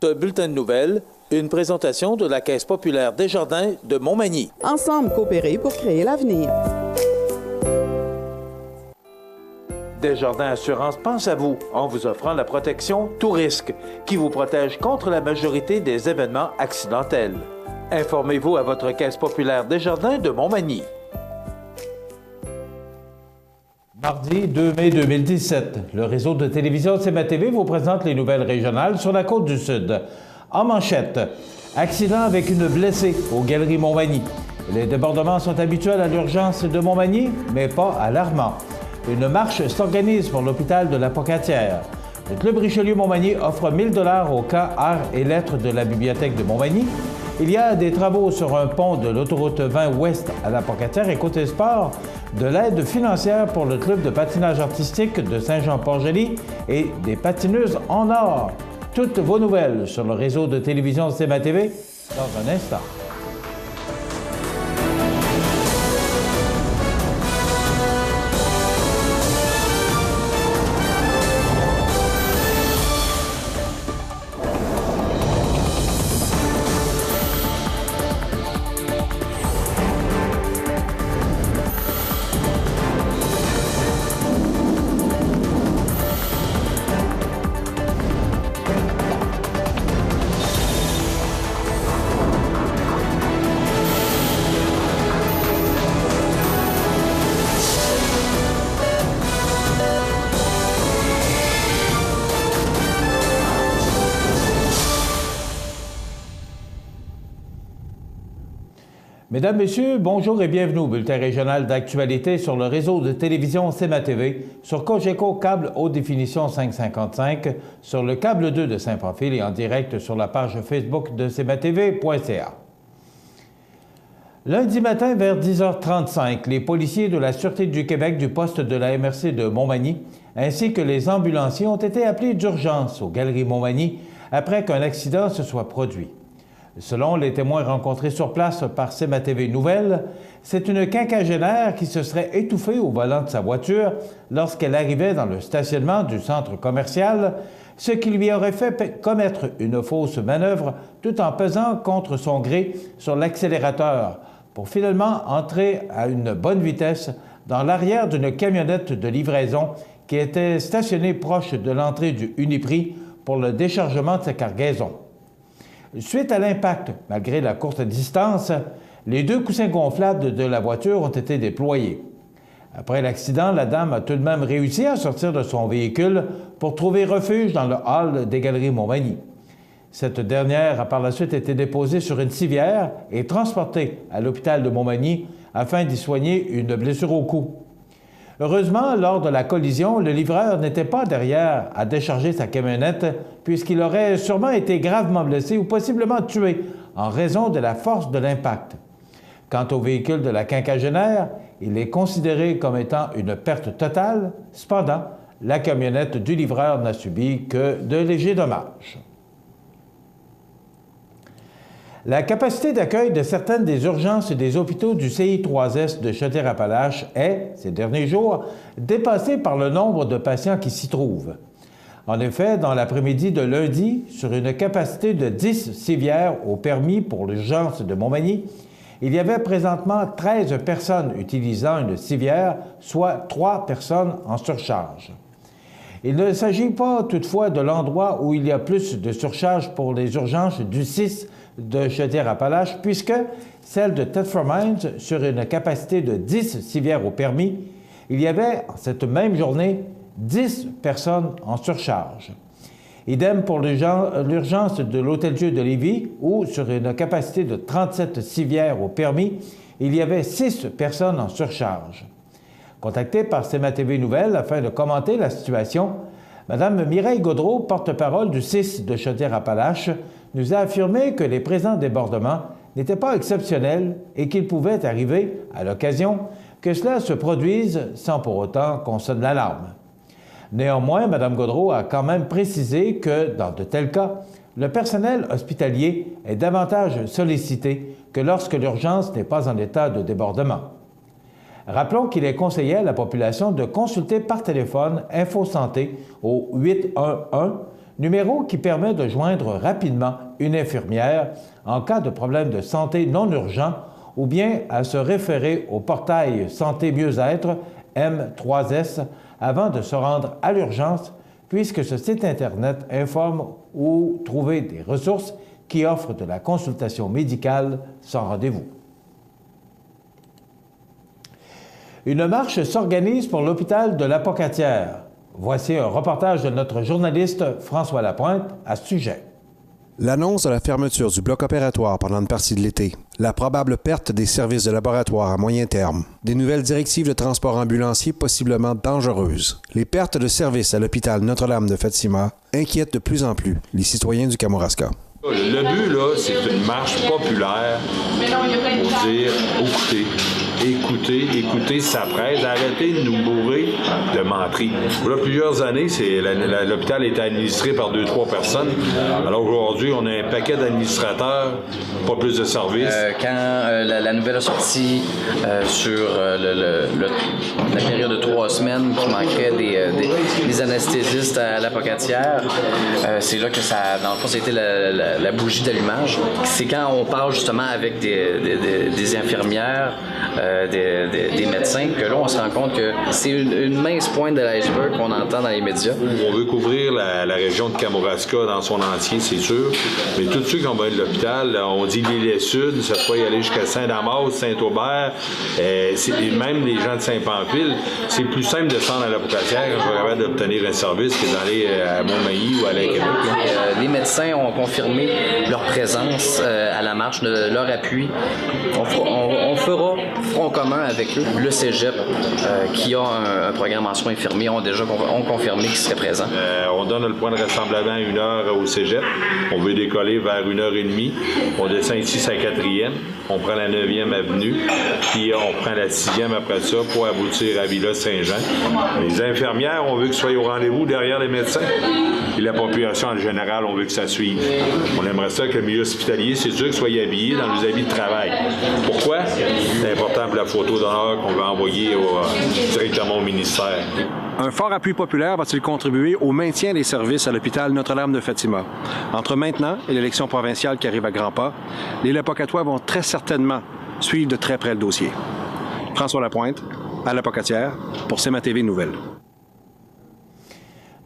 votre bulletin de nouvelles, une présentation de la Caisse populaire Desjardins de Montmagny. Ensemble coopérer pour créer l'avenir. Desjardins Assurance pense à vous en vous offrant la protection Tout risque, qui vous protège contre la majorité des événements accidentels. Informez-vous à votre Caisse populaire Desjardins de Montmagny. Mardi 2 mai 2017, le réseau de télévision CMA-TV vous présente les nouvelles régionales sur la côte du Sud. En manchette, accident avec une blessée aux Galeries Montmagny. Les débordements sont habituels à l'urgence de Montmagny, mais pas alarmants. Une marche s'organise pour l'hôpital de la Pocatière. Le Club Richelieu-Montmagny offre 1 000 $ au camp Arts et Lettres de la Bibliothèque de Montmagny. Il y a des travaux sur un pont de l'autoroute 20 ouest à la Pocatière et côté sport, de l'aide financière pour le club de patinage artistique de Saint-Jean-Port-Joli et des patineuses en or. Toutes vos nouvelles sur le réseau de télévision CMA-TV dans un instant. Mesdames, Messieurs, bonjour et bienvenue au bulletin régional d'actualité sur le réseau de télévision CMA-TV, sur Cogeco câble haute définition 555, sur le câble 2 de Saint-Pamphile et en direct sur la page Facebook de cmatv.ca. Lundi matin, vers 10h35, les policiers de la Sûreté du Québec du poste de la MRC de Montmagny ainsi que les ambulanciers ont été appelés d'urgence aux Galeries Montmagny après qu'un accident se soit produit. Selon les témoins rencontrés sur place par CMA-TV Nouvelles, c'est une quinquagénaire qui se serait étouffée au volant de sa voiture lorsqu'elle arrivait dans le stationnement du centre commercial, ce qui lui aurait fait commettre une fausse manœuvre tout en pesant contre son gré sur l'accélérateur pour finalement entrer à une bonne vitesse dans l'arrière d'une camionnette de livraison qui était stationnée proche de l'entrée du Uniprix pour le déchargement de sa cargaison. Suite à l'impact, malgré la courte distance, les 2 coussins gonflables de la voiture ont été déployés. Après l'accident, la dame a tout de même réussi à sortir de son véhicule pour trouver refuge dans le hall des Galeries Montmagny. Cette dernière a par la suite été déposée sur une civière et transportée à l'hôpital de Montmagny afin d'y soigner une blessure au cou. Heureusement, lors de la collision, le livreur n'était pas derrière à décharger sa camionnette puisqu'il aurait sûrement été gravement blessé ou possiblement tué en raison de la force de l'impact. Quant au véhicule de la quinquagénaire, il est considéré comme étant une perte totale. Cependant, la camionnette du livreur n'a subi que de légers dommages. La capacité d'accueil de certaines des urgences des hôpitaux du CI3S de Chaudière-Appalaches est, ces derniers jours, dépassée par le nombre de patients qui s'y trouvent. En effet, dans l'après-midi de lundi, sur une capacité de 10 civières au permis pour l'urgence de Montmagny, il y avait présentement 13 personnes utilisant une civière, soit 3 personnes en surcharge. Il ne s'agit pas toutefois de l'endroit où il y a plus de surcharge pour les urgences du 6 de Chaudière-Appalaches, puisque celle de Thetford Mines, sur une capacité de 10 civières au permis, il y avait, en cette même journée, 10 personnes en surcharge. Idem pour l'urgence de l'Hôtel-Dieu de Lévis, où, sur une capacité de 37 civières au permis, il y avait 6 personnes en surcharge. Contactée par CMA-TV Nouvelles afin de commenter la situation, Mme Mireille Gaudreau, porte-parole du 6 de Chaudière-Appalaches, nous a affirmé que les présents débordements n'étaient pas exceptionnels et qu'il pouvait arriver, à l'occasion, que cela se produise sans pour autant qu'on sonne l'alarme. Néanmoins, Mme Gaudreau a quand même précisé que, dans de tels cas, le personnel hospitalier est davantage sollicité que lorsque l'urgence n'est pas en état de débordement. Rappelons qu'il est conseillé à la population de consulter par téléphone InfoSanté au 811 numéro qui permet de joindre rapidement une infirmière en cas de problème de santé non urgent ou bien à se référer au portail Santé Mieux-être M3S avant de se rendre à l'urgence, puisque ce site Internet informe où trouver des ressources qui offrent de la consultation médicale sans rendez-vous. Une marche s'organise pour l'hôpital de la Pocatière. Voici un reportage de notre journaliste François Lapointe à ce sujet. L'annonce de la fermeture du bloc opératoire pendant une partie de l'été, la probable perte des services de laboratoire à moyen terme, des nouvelles directives de transport ambulancier possiblement dangereuses, les pertes de services à l'hôpital Notre-Dame de Fatima inquiètent de plus en plus les citoyens du Kamouraska. Le but, là, c'est une marche populaire pour dire écoutez sa presse, arrêtez de nous bourrer de menteries. Voilà plusieurs années, l'hôpital est administré par 2-3 personnes. Alors aujourd'hui, on a un paquet d'administrateurs, pas plus de services. Quand la nouvelle a sorti sur la période de 3 semaines qui manquait des anesthésistes à la Pocatière, c'est là que ça, dans le fond, c'était la bougie d'allumage. C'est quand on parle justement avec des infirmières, des médecins, que là, on se rend compte que c'est une mince pointe de l'iceberg qu'on entend dans les médias. On veut couvrir la région de Kamouraska dans son entier, c'est sûr, mais tous ceux qui ont besoin de l'hôpital, on dit l'île sud, ça peut y aller jusqu'à Saint-Damas, Saint-Aubert, même les gens de Saint-Pamphile, c'est plus simple de se rendre à la Pocatière quand on est capable d'obtenir un service que d'aller à Montmagny ou à l'Québec. Les médecins ont confirmé leur présence à la marche, leur appui. On fera front commun avec eux. Le cégep, qui a un programme en soins infirmiers, ont confirmé qu'ils seraient présents. On donne le point de rassemblement à 1h au cégep. On veut décoller vers 1h30. On descend ici sa 4e. On prend la 9e avenue. Puis on prend la 6e après ça pour aboutir à Villa Saint-Jean. Les infirmières, on veut qu'ils soient au rendez-vous derrière les médecins. Et la population en général, on veut que ça suive. On aimerait ça que le milieu hospitalier, c'est sûr, qu'ils soient habillés dans nos habits de travail. Pourquoi? C'est important pour la photo d'honneur qu'on va envoyer directement au ministère. Un fort appui populaire va-t-il contribuer au maintien des services à l'hôpital Notre-Dame de Fatima? Entre maintenant et l'élection provinciale qui arrive à grands pas, les Lapocatois vont très certainement suivre de très près le dossier. François Lapointe, à La Pocatière, pour CMA-TV Nouvelles.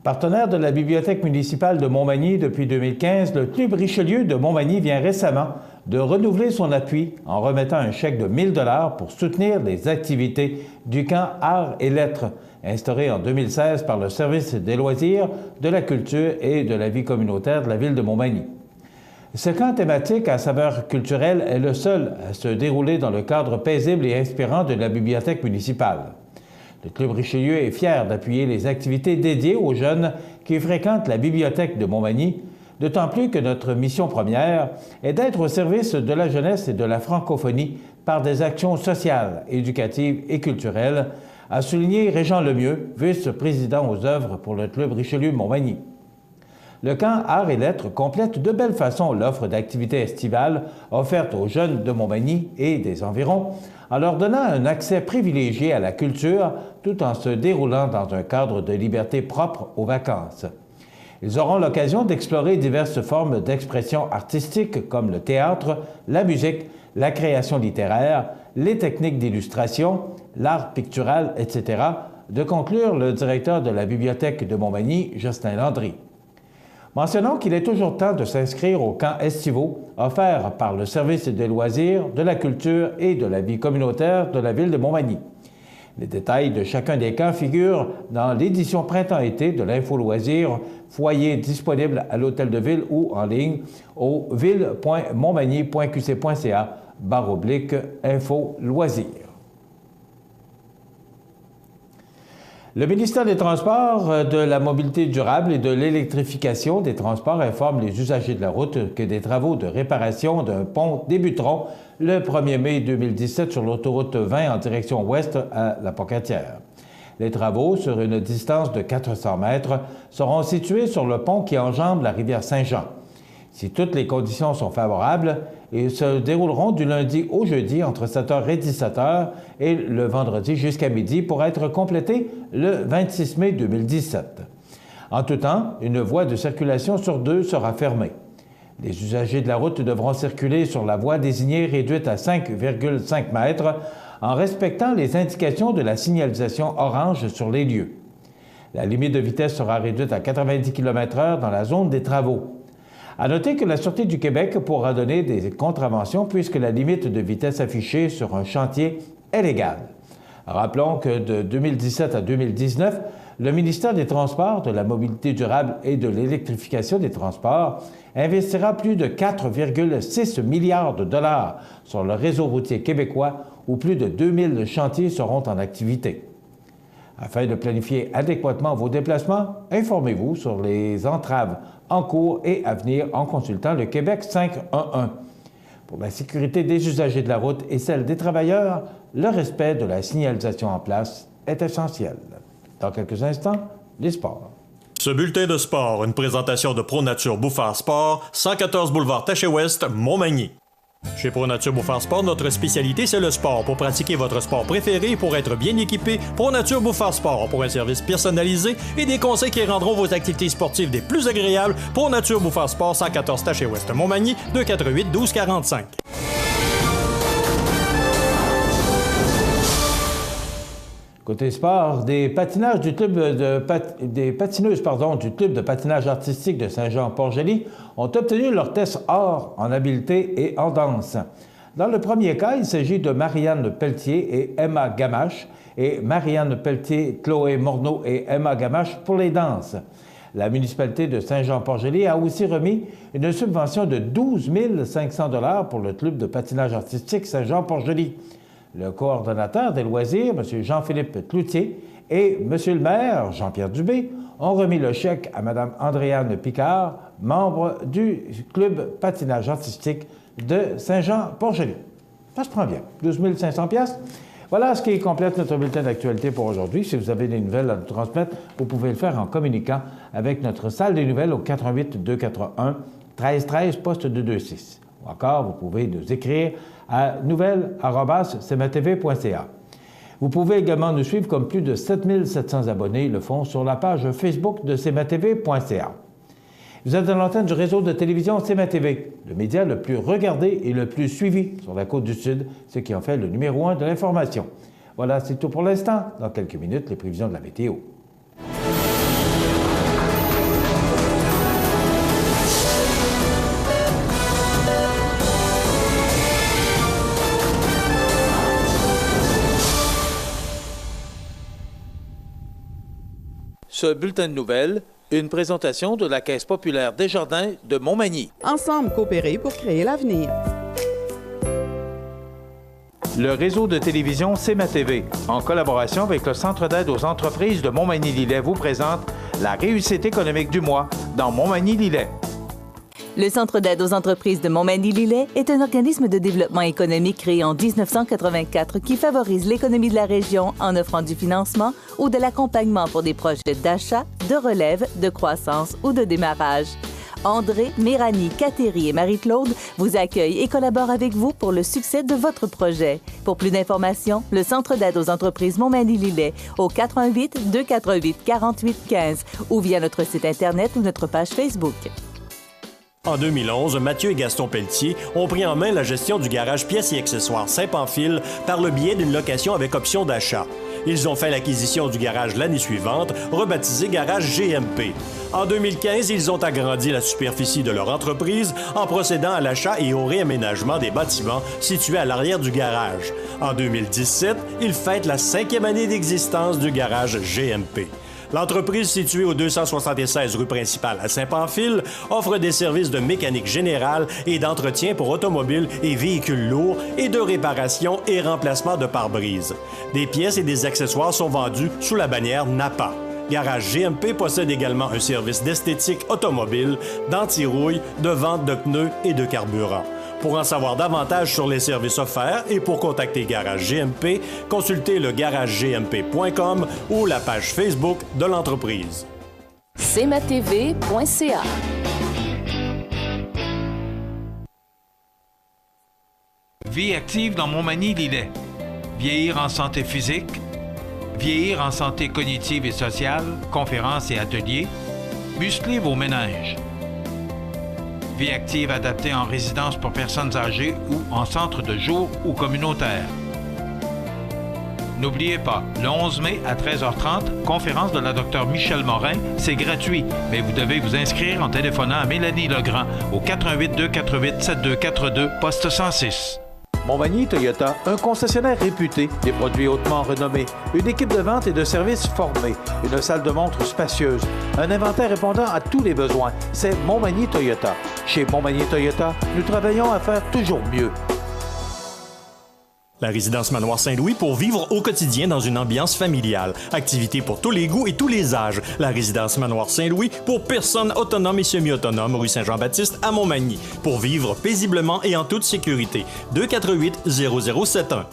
Partenaire de la Bibliothèque municipale de Montmagny depuis 2015, le Club Richelieu de Montmagny vient récemment de renouveler son appui en remettant un chèque de 1 000 $ pour soutenir les activités du camp Arts et Lettres, instauré en 2016 par le Service des loisirs, de la culture et de la vie communautaire de la ville de Montmagny. Ce camp thématique à saveur culturelle est le seul à se dérouler dans le cadre paisible et inspirant de la bibliothèque municipale. Le Club Richelieu est fier d'appuyer les activités dédiées aux jeunes qui fréquentent la bibliothèque de Montmagny, d'autant plus que notre mission première est d'être au service de la jeunesse et de la francophonie par des actions sociales, éducatives et culturelles, a souligné Régent Lemieux, vice-président aux œuvres pour le Club Richelieu Montmagny. Le camp Arts et Lettres complète de belle façon l'offre d'activités estivales offerte aux jeunes de Montmagny et des environs, en leur donnant un accès privilégié à la culture tout en se déroulant dans un cadre de liberté propre aux vacances. Ils auront l'occasion d'explorer diverses formes d'expression artistique comme le théâtre, la musique, la création littéraire, les techniques d'illustration, l'art pictural, etc., de conclure le directeur de la Bibliothèque de Montmagny, Justin Landry. Mentionnons qu'il est toujours temps de s'inscrire aux camps estivaux offerts par le Service des loisirs, de la culture et de la vie communautaire de la ville de Montmagny. Les détails de chacun des camps figurent dans l'édition printemps-été de l'Info Loisirs, foyer disponible à l'Hôtel de Ville ou en ligne au ville.montmagny.qc.ca/info loisirs. Le ministère des Transports, de la Mobilité durable et de l'électrification des transports informe les usagers de la route que des travaux de réparation d'un pont débuteront le 1er mai 2017 sur l'autoroute 20 en direction ouest à La Pocatière. Les travaux, sur une distance de 400 mètres, seront situés sur le pont qui enjambe la rivière Saint-Jean. Si toutes les conditions sont favorables, ils se dérouleront du lundi au jeudi entre 7h et 17h et le vendredi jusqu'à midi pour être complétés le 26 mai 2017. En tout temps, une voie de circulation sur 2 sera fermée. Les usagers de la route devront circuler sur la voie désignée réduite à 5,5 mètres en respectant les indications de la signalisation orange sur les lieux. La limite de vitesse sera réduite à 90 km/h dans la zone des travaux. À noter que la Sûreté du Québec pourra donner des contraventions puisque la limite de vitesse affichée sur un chantier est légale. Rappelons que de 2017 à 2019, le ministère des Transports, de la Mobilité durable et de l'Électrification des transports investira plus de 4,6 milliards de dollars sur le réseau routier québécois où plus de 2000 chantiers seront en activité. Afin de planifier adéquatement vos déplacements, informez-vous sur les entraves en cours et à venir en consultant le Québec 511. Pour la sécurité des usagers de la route et celle des travailleurs, le respect de la signalisation en place est essentiel. Dans quelques instants, les sports. Ce bulletin de sport, une présentation de ProNature Bouffard Sport, 114 boulevard Taché-Ouest, Montmagny. Chez ProNature Bouffard Sport, notre spécialité, c'est le sport. Pour pratiquer votre sport préféré et pour être bien équipé, ProNature Bouffard Sport pour un service personnalisé et des conseils qui rendront vos activités sportives des plus agréables. ProNature Bouffard Sport, 114 Taché-Ouest, Montmagny, 248-1245. Côté sport, des patineuses du club de patinage artistique de Saint-Jean-Port-Joli ont obtenu leur test or en habileté et en danse. Dans le premier cas, il s'agit de Marianne Pelletier et Emma Gamache et Marianne Pelletier, Chloé Morneau et Emma Gamache pour les danses. La municipalité de Saint-Jean-Port-Joli a aussi remis une subvention de 12 500 $ pour le club de patinage artistique Saint-Jean-Port-Joli. Le coordonnateur des loisirs, M. Jean-Philippe Cloutier, et M. le maire, Jean-Pierre Dubé, ont remis le chèque à Mme Andréane Picard, membre du club patinage artistique de Saint-Jean-Port-Joli. Ça se prend bien. 12 500 $. Voilà ce qui complète notre bulletin d'actualité pour aujourd'hui. Si vous avez des nouvelles à nous transmettre, vous pouvez le faire en communiquant avec notre salle des nouvelles au 88 241 1313 poste 226. Ou encore, vous pouvez nous écrire à nouvelles@cmatv.ca. Vous pouvez également nous suivre comme plus de 7700 abonnés le font sur la page Facebook de cmatv.ca. Vous êtes dans l'antenne du réseau de télévision CMA-TV, le média le plus regardé et le plus suivi sur la Côte-du-Sud, ce qui en fait le numéro 1 de l'information. Voilà, c'est tout pour l'instant. Dans quelques minutes, les prévisions de la météo. Ce bulletin de nouvelles, une présentation de la Caisse populaire Desjardins de Montmagny. Ensemble coopérer pour créer l'avenir. Le réseau de télévision CMA-TV, en collaboration avec le Centre d'aide aux entreprises de Montmagny-Lillet, vous présente la réussite économique du mois dans Montmagny-Lillet. Le Centre d'aide aux entreprises de Montmagny-Lillet est un organisme de développement économique créé en 1984 qui favorise l'économie de la région en offrant du financement ou de l'accompagnement pour des projets d'achat, de relève, de croissance ou de démarrage. André, Méranie, Cathérie et Marie-Claude vous accueillent et collaborent avec vous pour le succès de votre projet. Pour plus d'informations, le Centre d'aide aux entreprises Montmagny-Lillet au 88 248 48 15 ou via notre site Internet ou notre page Facebook. En 2011, Mathieu et Gaston Pelletier ont pris en main la gestion du garage pièces et accessoires Saint-Pamphile par le biais d'une location avec option d'achat. Ils ont fait l'acquisition du garage l'année suivante, rebaptisé Garage GMP. En 2015, ils ont agrandi la superficie de leur entreprise en procédant à l'achat et au réaménagement des bâtiments situés à l'arrière du garage. En 2017, ils fêtent la 5e année d'existence du garage GMP. L'entreprise située au 276 rue principale à Saint-Pamphile offre des services de mécanique générale et d'entretien pour automobiles et véhicules lourds et de réparation et remplacement de pare-brise. Des pièces et des accessoires sont vendus sous la bannière Napa. Garage GMP possède également un service d'esthétique automobile, d'anti-rouille, de vente de pneus et de carburant. Pour en savoir davantage sur les services offerts et pour contacter Garage GMP, consultez le garalegmp.com ou la page Facebook de l'entreprise. cmatv.ca. Vie active dans Montmagny-Lillet. Vieillir en santé physique, vieillir en santé cognitive et sociale, conférences et ateliers, muscler vos méninges. Vie active adaptée en résidence pour personnes âgées ou en centre de jour ou communautaire. N'oubliez pas, le 11 mai à 13h30, conférence de la Dr Michel Morin, c'est gratuit, mais vous devez vous inscrire en téléphonant à Mélanie Legrand au 88 248 7242, poste 106. Montmagny Toyota, un concessionnaire réputé, des produits hautement renommés, une équipe de vente et de services formée, une salle de montre spacieuse, un inventaire répondant à tous les besoins. C'est Montmagny Toyota. Chez Montmagny Toyota, nous travaillons à faire toujours mieux. La résidence Manoir Saint-Louis pour vivre au quotidien dans une ambiance familiale. Activités pour tous les goûts et tous les âges. La résidence Manoir Saint-Louis pour personnes autonomes et semi-autonomes, rue Saint-Jean-Baptiste à Montmagny. Pour vivre paisiblement et en toute sécurité. 248-0071.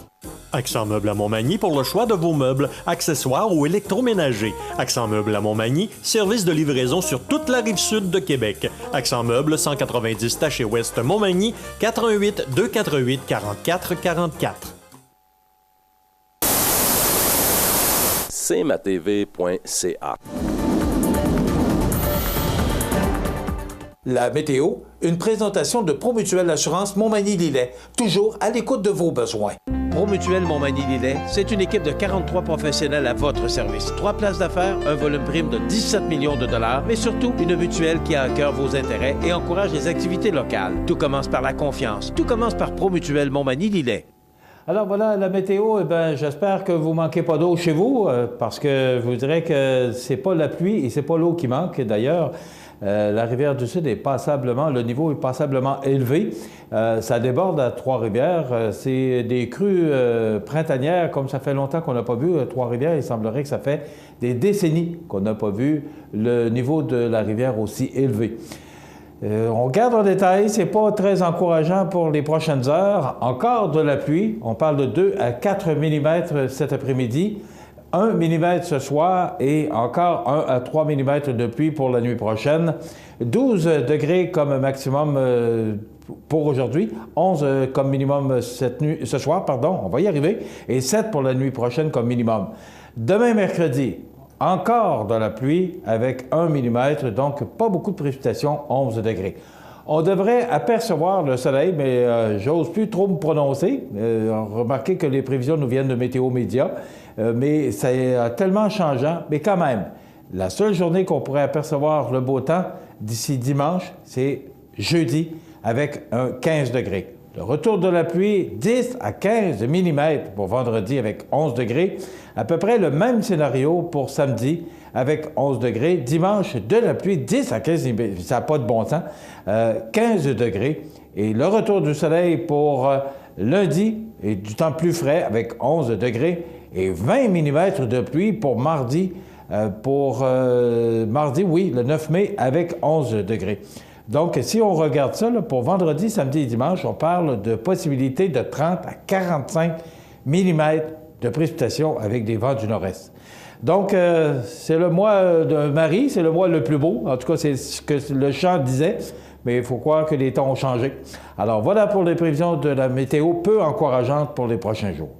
Accent Meubles à Montmagny pour le choix de vos meubles, accessoires ou électroménagers. Accent Meubles à Montmagny, service de livraison sur toute la rive sud de Québec. Accent Meubles, 190 Taché Ouest Montmagny, 418-248-4444. cmatv.ca. La météo, une présentation de Promutuelle Assurance Montmagny-Lillet, toujours à l'écoute de vos besoins. Promutuelle Montmagny-Lillet, c'est une équipe de 43 professionnels à votre service. 3 places d'affaires, un volume prime de 17 millions de dollars, mais surtout une mutuelle qui a à cœur vos intérêts et encourage les activités locales. Tout commence par la confiance. Tout commence par Promutuelle Montmagny-Lillet. Alors voilà, la météo, j'espère que vous ne manquez pas d'eau chez vous, parce que je vous dirais que c'est pas la pluie et c'est pas l'eau qui manque. D'ailleurs, la rivière du Sud est passablement, le niveau est passablement élevé. Ça déborde à Trois-Rivières. C'est des crues printanières, comme ça fait longtemps qu'on n'a pas vu Trois-Rivières. Il semblerait que ça fait des décennies qu'on n'a pas vu le niveau de la rivière aussi élevé. On regarde en détail, c'est pas très encourageant pour les prochaines heures. Encore de la pluie, on parle de 2 à 4 mm cet après-midi, 1 mm ce soir et encore 1 à 3 mm de pluie pour la nuit prochaine. 12 degrés comme maximum pour aujourd'hui, 11 comme minimum ce soir, on va y arriver, et 7 pour la nuit prochaine comme minimum. Demain mercredi, encore de la pluie avec 1 mm, donc pas beaucoup de précipitations, 11 degrés. On devrait apercevoir le soleil, mais j'ose plus trop me prononcer. Remarquez que les prévisions nous viennent de Météo Média, mais c'est tellement changeant. Mais quand même, la seule journée qu'on pourrait apercevoir le beau temps d'ici dimanche, c'est jeudi avec un 15 degrés. Le retour de la pluie, 10 à 15 mm pour vendredi avec 11 degrés. À peu près le même scénario pour samedi avec 11 degrés. Dimanche, de la pluie, 10 à 15 mm. Ça n'a pas de bon sens. 15 degrés. Et le retour du soleil pour lundi et du temps plus frais avec 11 degrés. Et 20 mm de pluie pour mardi. Mardi, oui, le 9 mai avec 11 degrés. Donc, si on regarde ça, là, pour vendredi, samedi et dimanche, on parle de possibilités de 30 à 45 mm de précipitations avec des vents du nord-est. Donc, c'est le mois de Marie, c'est le mois le plus beau. En tout cas, c'est ce que le chant disait, mais il faut croire que les temps ont changé. Alors, voilà pour les prévisions de la météo peu encourageante pour les prochains jours.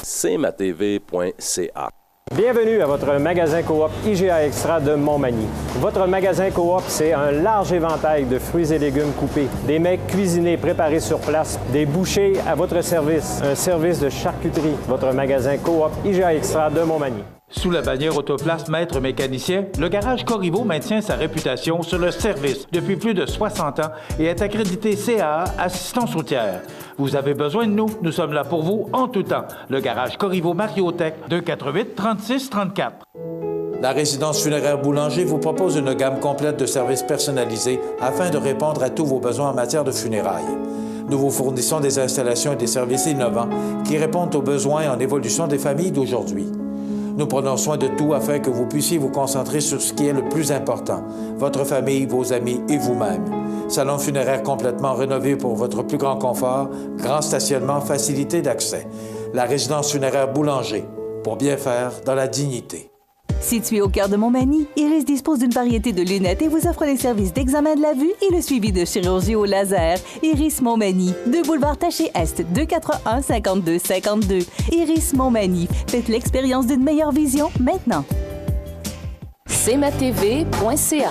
cmatv.ca. Bienvenue à votre magasin Coop IGA Extra de Montmagny. Votre magasin Coop, c'est un large éventail de fruits et légumes coupés, des mets cuisinés préparés sur place, des bouchées à votre service, un service de charcuterie. Votre magasin Coop IGA Extra de Montmagny. Sous la bannière Autoplace Maître Mécanicien, le garage Corriveau maintient sa réputation sur le service depuis plus de 60 ans et est accrédité CAA Assistance routière. Vous avez besoin de nous, nous sommes là pour vous en tout temps. Le garage Corriveau Mariotech, 248-3634. La résidence funéraire Boulanger vous propose une gamme complète de services personnalisés afin de répondre à tous vos besoins en matière de funérailles. Nous vous fournissons des installations et des services innovants qui répondent aux besoins en évolution des familles d'aujourd'hui. Nous prenons soin de tout afin que vous puissiez vous concentrer sur ce qui est le plus important, votre famille, vos amis et vous-même. Salon funéraire complètement rénové pour votre plus grand confort, grand stationnement, facilité d'accès. La résidence funéraire Boulanger, pour bien faire dans la dignité. Situé au cœur de Montmagny, Iris dispose d'une variété de lunettes et vous offre les services d'examen de la vue et le suivi de chirurgie au laser. Iris Montmagny, 2 boulevard Taché Est, 241-5252. Iris Montmagny, faites l'expérience d'une meilleure vision maintenant. cmatv.ca.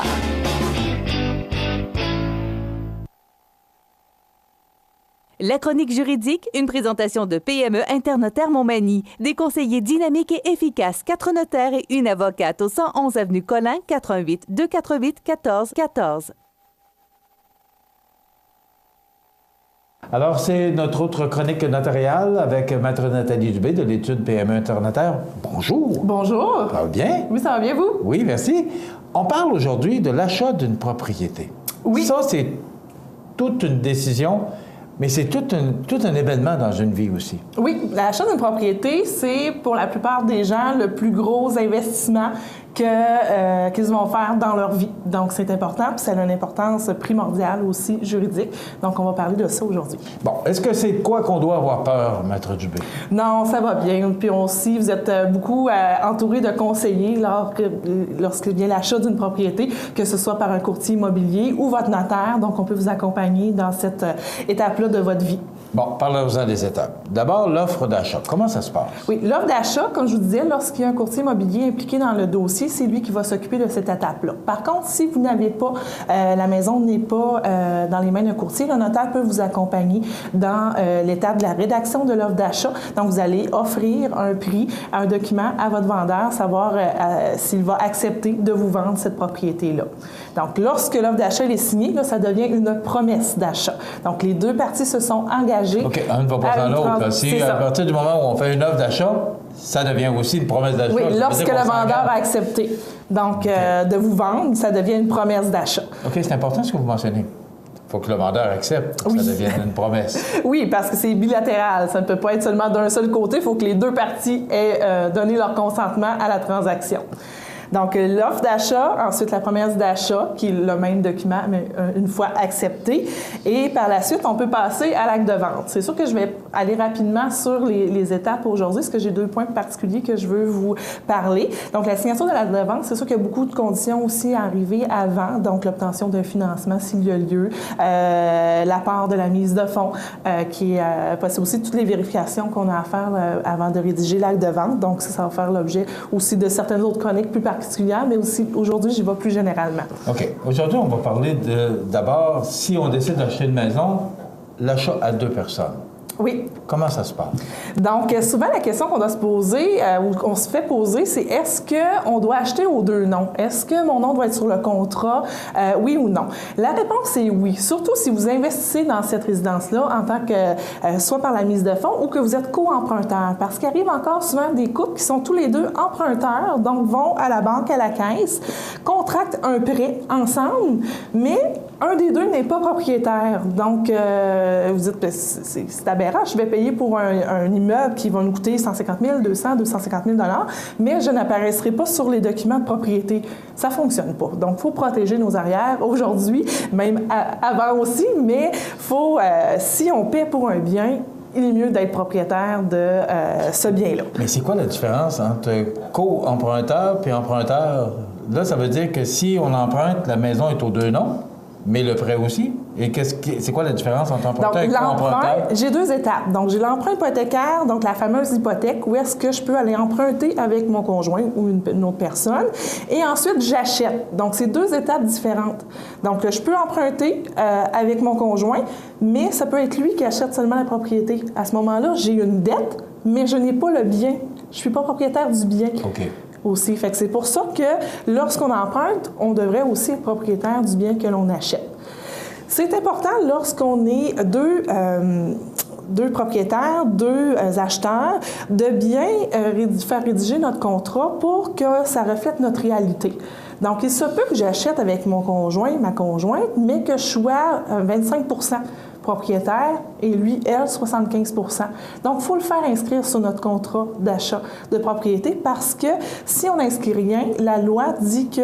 La chronique juridique, une présentation de PME Internotaire Montmagny. Des conseillers dynamiques et efficaces, 4 notaires et une avocate au 111 avenue Collin, 418 248 14 14. Alors, c'est notre autre chronique notariale avec Maître Nathalie Dubé de l'étude PME Internotaire. Bonjour. Bonjour. Ça va bien? Oui, ça va bien, vous? Oui, merci. On parle aujourd'hui de l'achat d'une propriété. Oui. Ça, c'est toute une décision, mais c'est tout un événement dans une vie aussi. Oui, l'achat d'une propriété, c'est pour la plupart des gens le plus gros investissement qu'ils vont faire dans leur vie. Donc, c'est important, puis ça a une importance primordiale aussi juridique. Donc, on va parler de ça aujourd'hui. Bon, est-ce que c'est de quoi qu'on doit avoir peur, Maître Dubé? Non, ça va bien. Puis aussi, vous êtes beaucoup entouré de conseillers lorsqu'il vient l'achat d'une propriété, que ce soit par un courtier immobilier ou votre notaire. Donc, on peut vous accompagner dans cette étape-là de votre vie. Bon, parlons-en des étapes. D'abord, l'offre d'achat. Comment ça se passe? Oui, l'offre d'achat, comme je vous disais, lorsqu'il y a un courtier immobilier impliqué dans le dossier, c'est lui qui va s'occuper de cette étape-là. Par contre, si vous n'avez pas, la maison n'est pas dans les mains d'un courtier, le notaire peut vous accompagner dans l'étape de la rédaction de l'offre d'achat. Donc, vous allez offrir un prix, un document à votre vendeur, savoir s'il va accepter de vous vendre cette propriété-là. Donc, lorsque l'offre d'achat est signée, là, ça devient une promesse d'achat. Donc, les deux parties se sont engagées. OK, un ne va pas sans l'autre. Si à partir du moment où on fait une offre d'achat, ça devient aussi une promesse d'achat. Oui, lorsque le vendeur a accepté de vous vendre, ça devient une promesse d'achat. OK, c'est important ce que vous mentionnez. Il faut que le vendeur accepte que ça devienne une promesse. Oui, parce que c'est bilatéral. Ça ne peut pas être seulement d'un seul côté. Il faut que les deux parties aient donné leur consentement à la transaction. Donc, l'offre d'achat, ensuite la promesse d'achat, qui est le même document, mais une fois accepté. Et par la suite, on peut passer à l'acte de vente. C'est sûr que je vais aller rapidement sur les étapes aujourd'hui, parce que j'ai 2 points particuliers que je veux vous parler. Donc, la signature de l'acte de vente, c'est sûr qu'il y a beaucoup de conditions aussi à arriver avant. Donc, l'obtention d'un financement s'il y a lieu, l'apport de la mise de fonds, qui est possible aussi, toutes les vérifications qu'on a à faire avant de rédiger l'acte de vente. Donc, ça va faire l'objet aussi de certaines autres chroniques plus particulières, mais aussi aujourd'hui, j'y vais plus généralement. OK. Aujourd'hui, on va parler d'abord, si on décide d'acheter une maison, l'achat à 2 personnes. Oui. Comment ça se passe? Donc, souvent, la question qu'on doit se poser, ou qu'on se fait poser, c'est est-ce qu'on doit acheter aux 2 noms? Est-ce que mon nom doit être sur le contrat? Oui ou non? La réponse est oui. Surtout si vous investissez dans cette résidence-là en tant que, soit par la mise de fonds ou que vous êtes co-emprunteur. Parce qu'il arrive encore souvent des couples qui sont tous les deux emprunteurs, donc vont à la banque, à la caisse, contractent un prêt ensemble, mais un des deux n'est pas propriétaire. Donc, vous dites, c'est aberrant, je vais payer pour un immeuble qui va nous coûter 150 000, 200, 250 000 $, mais je n'apparaîtrai pas sur les documents de propriété. Ça ne fonctionne pas. Donc, il faut protéger nos arrières aujourd'hui, même avant aussi, mais faut, si on paie pour un bien, il est mieux d'être propriétaire de ce bien-là. Mais c'est quoi la différence entre co-emprunteur et emprunteur? Là, ça veut dire que si on emprunte, la maison est aux 2 noms, mais le prêt aussi? Et c'est quoi la différence entre emprunteur et co-emprunteur? J'ai 2 étapes. Donc, j'ai l'emprunt hypothécaire, donc la fameuse hypothèque, où est-ce que je peux aller emprunter avec mon conjoint ou une autre personne. Et ensuite, j'achète. Donc, c'est 2 étapes différentes. Donc, je peux emprunter avec mon conjoint, mais ça peut être lui qui achète seulement la propriété. À ce moment-là, j'ai une dette, mais je n'ai pas le bien. Je ne suis pas propriétaire du bien. OK. Aussi. Fait que c'est pour ça que lorsqu'on emprunte, on devrait aussi être propriétaire du bien que l'on achète. C'est important lorsqu'on est deux propriétaires, 2 acheteurs, de bien faire rédiger notre contrat pour que ça reflète notre réalité. Donc, il se peut que j'achète avec mon conjoint, ma conjointe, mais que je sois 25 propriétaire et lui, elle, 75 %. Donc, il faut le faire inscrire sur notre contrat d'achat de propriété parce que si on n'inscrit rien, la loi dit que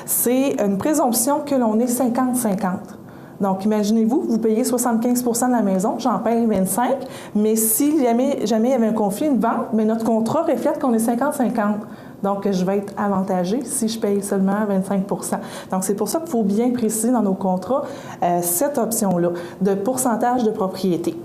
c'est une présomption que l'on est 50-50. Donc, imaginez-vous, vous payez 75 % de la maison, j'en paye 25 mais si jamais il y avait un conflit, une vente, mais notre contrat reflète qu'on est 50-50. Donc, je vais être avantagée si je paye seulement 25 %. Donc, c'est pour ça qu'il faut bien préciser dans nos contrats cette option-là de pourcentage de propriété.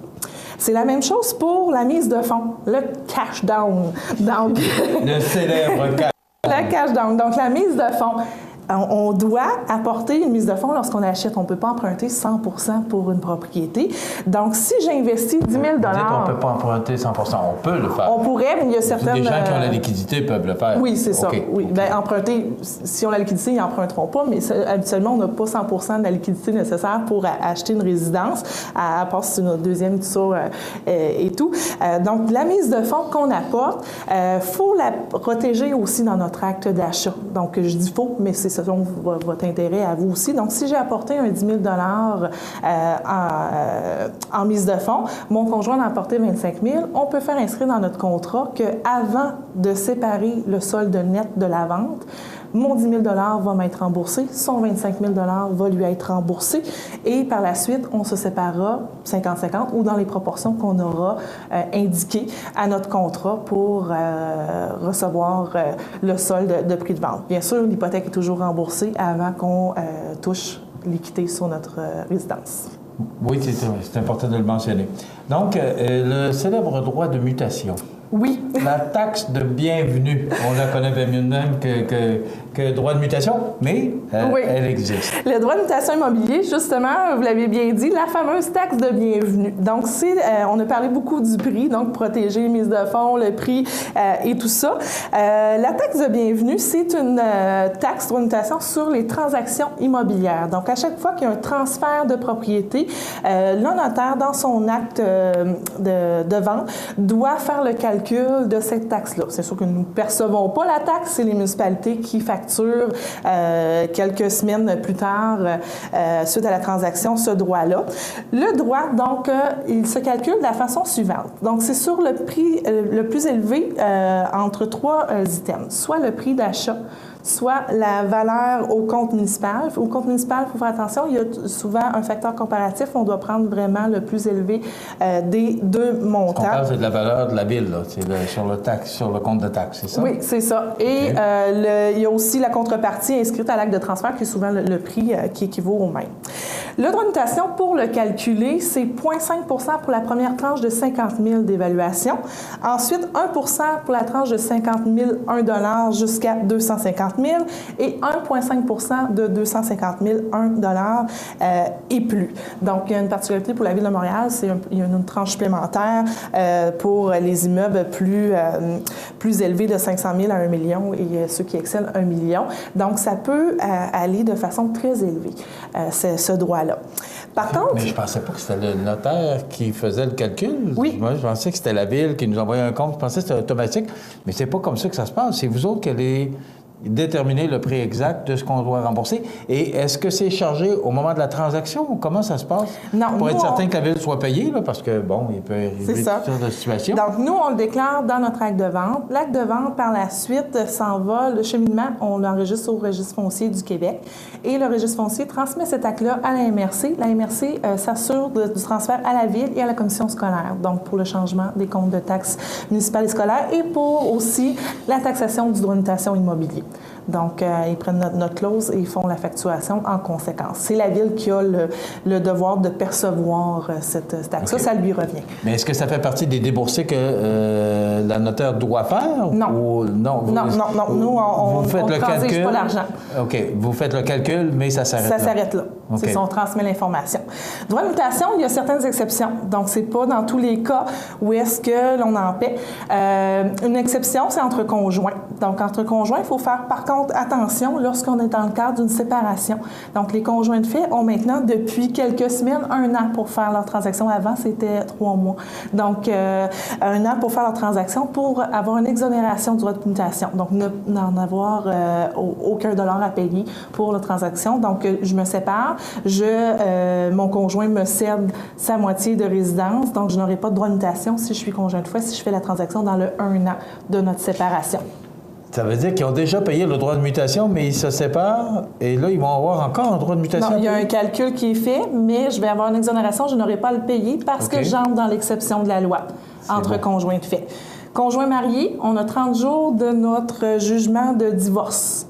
C'est la même chose pour la mise de fonds, le cash down. Donc, le célèbre cash down. Le cash down. Donc, la mise de fonds. On doit apporter une mise de fonds lorsqu'on achète. On ne peut pas emprunter 100 % pour une propriété. Donc, si j'investis 10 000 $... On ne peut pas emprunter 100 %. On peut le faire. On pourrait, mais il y a certaines... Les gens qui ont la liquidité peuvent le faire. Oui, c'est ça. Okay. Oui. Okay. Bien, emprunter, si on a la liquidité, ils n'emprunteront pas, mais habituellement, on n'a pas 100 % de la liquidité nécessaire pour acheter une résidence, à part si c'est notre deuxième, tout ça et tout. Donc, la mise de fonds qu'on apporte, il faut la protéger aussi dans notre acte d'achat. Donc, je dis « faut », mais c'est selon votre intérêt à vous aussi. Donc, si j'ai apporté un 10 000 $ en mise de fonds, mon conjoint a apporté 25 000 $, on peut faire inscrire dans notre contrat qu'avant de séparer le solde net de la vente, mon 10 000 $ va m'être remboursé, son 25 000 $ va lui être remboursé et par la suite, on se séparera 50-50 ou dans les proportions qu'on aura indiquées à notre contrat pour recevoir le solde de prix de vente. Bien sûr, l'hypothèque est toujours remboursée avant qu'on touche l'équité sur notre résidence. Oui, c'est important de le mentionner. Donc, le célèbre droit de mutation. Oui. La taxe de bienvenue, on la connaît bien mieux de même que le droit de mutation, mais oui. Elle existe. Le droit de mutation immobilier, justement, vous l'avez bien dit, la fameuse taxe de bienvenue. Donc, on a parlé beaucoup du prix, donc protéger, mise de fonds, le prix et tout ça. La taxe de bienvenue, c'est une taxe droit de mutation sur les transactions immobilières. Donc, à chaque fois qu'il y a un transfert de propriété, le notaire, dans son acte de vente, doit faire le calcul de cette taxe-là. C'est sûr que nous ne percevons pas la taxe, c'est les municipalités qui facturent quelques semaines plus tard, suite à la transaction, ce droit-là. Le droit, donc, il se calcule de la façon suivante. Donc, c'est sur le prix le plus élevé entre trois items, soit le prix d'achat, soit la valeur au compte municipal. Au compte municipal, il faut faire attention, il y a souvent un facteur comparatif. On doit prendre vraiment le plus élevé des deux montants. Ce qu'on parle, c'est de la valeur de la ville, là. C'est sur le compte de taxe, c'est ça? Oui, c'est ça. Et il y a aussi la contrepartie inscrite à l'acte de transfert, qui est souvent le prix qui équivaut au même. Le droit de mutation, pour le calculer, c'est 0,5 % pour la première tranche de 50 000 d'évaluation. Ensuite, 1 % pour la tranche de 50 000, $1 jusqu'à 250 000 et 1,5 % de 250 000, $1 et plus. Donc, il y a une particularité pour la Ville de Montréal, il y a une tranche supplémentaire pour les immeubles plus élevés de 500 000 à 1 million et ceux qui excellent 1 million. Donc, ça peut aller de façon très élevée, ce droit-là. Par contre... Mais je ne pensais pas que c'était le notaire qui faisait le calcul. Oui. Moi, je pensais que c'était la Ville qui nous envoyait un compte. Je pensais que c'était automatique. Mais c'est pas comme ça que ça se passe. C'est vous autres qui allez déterminer le prix exact de ce qu'on doit rembourser. Et est-ce que c'est chargé au moment de la transaction ou comment ça se passe? Non, pour être certain que la Ville soit payée, là, parce que, bon, il peut arriver toutes sortes de situations. Donc, nous, on le déclare dans notre acte de vente. L'acte de vente, par la suite, s'en va. Le cheminement, on l'enregistre au Registre foncier du Québec. Et le Registre foncier transmet cet acte-là à la MRC. La MRC s'assure du transfert à la Ville et à la commission scolaire, donc pour le changement des comptes de taxes municipales et scolaires et pour aussi la taxation du droit de mutation immobilier. Donc, ils prennent notre clause et ils font la facturation en conséquence. C'est la Ville qui a le devoir de percevoir cette taxe-là. Ça lui revient. Mais est-ce que ça fait partie des déboursés que la notaire doit faire? Non. Ou, non. Non. Nous, on ne transige pas l'argent. OK. Vous faites le calcul, mais ça s'arrête là. Ça s'arrête là. Okay. C'est ça, on transmet l'information. Droit de mutation, il y a certaines exceptions. Donc, c'est pas dans tous les cas où est-ce que l'on en paie. Une exception, c'est entre conjoints. Donc, entre conjoints, il faut faire, par contre, attention lorsqu'on est dans le cadre d'une séparation. Donc, les conjoints de fait ont maintenant, depuis quelques semaines, 1 an pour faire leur transaction. Avant, c'était 3 mois. Donc, 1 an pour faire leur transaction pour avoir une exonération du droit de mutation. Donc, n'en avoir aucun dollar à payer pour la transaction. Donc, je me sépare. Mon conjoint me cède sa moitié de résidence. Donc, je n'aurai pas de droit de mutation si je suis conjoint de fait, si je fais la transaction dans le 1 an de notre séparation. Ça veut dire qu'ils ont déjà payé le droit de mutation, mais ils se séparent et là, ils vont avoir encore un droit de mutation? Non, il y a un calcul qui est fait, mais je vais avoir une exonération, je n'aurai pas à le payer parce que j'entre dans l'exception de la loi entre conjoints de fait. Conjoint marié, on a 30 jours de notre jugement de divorce.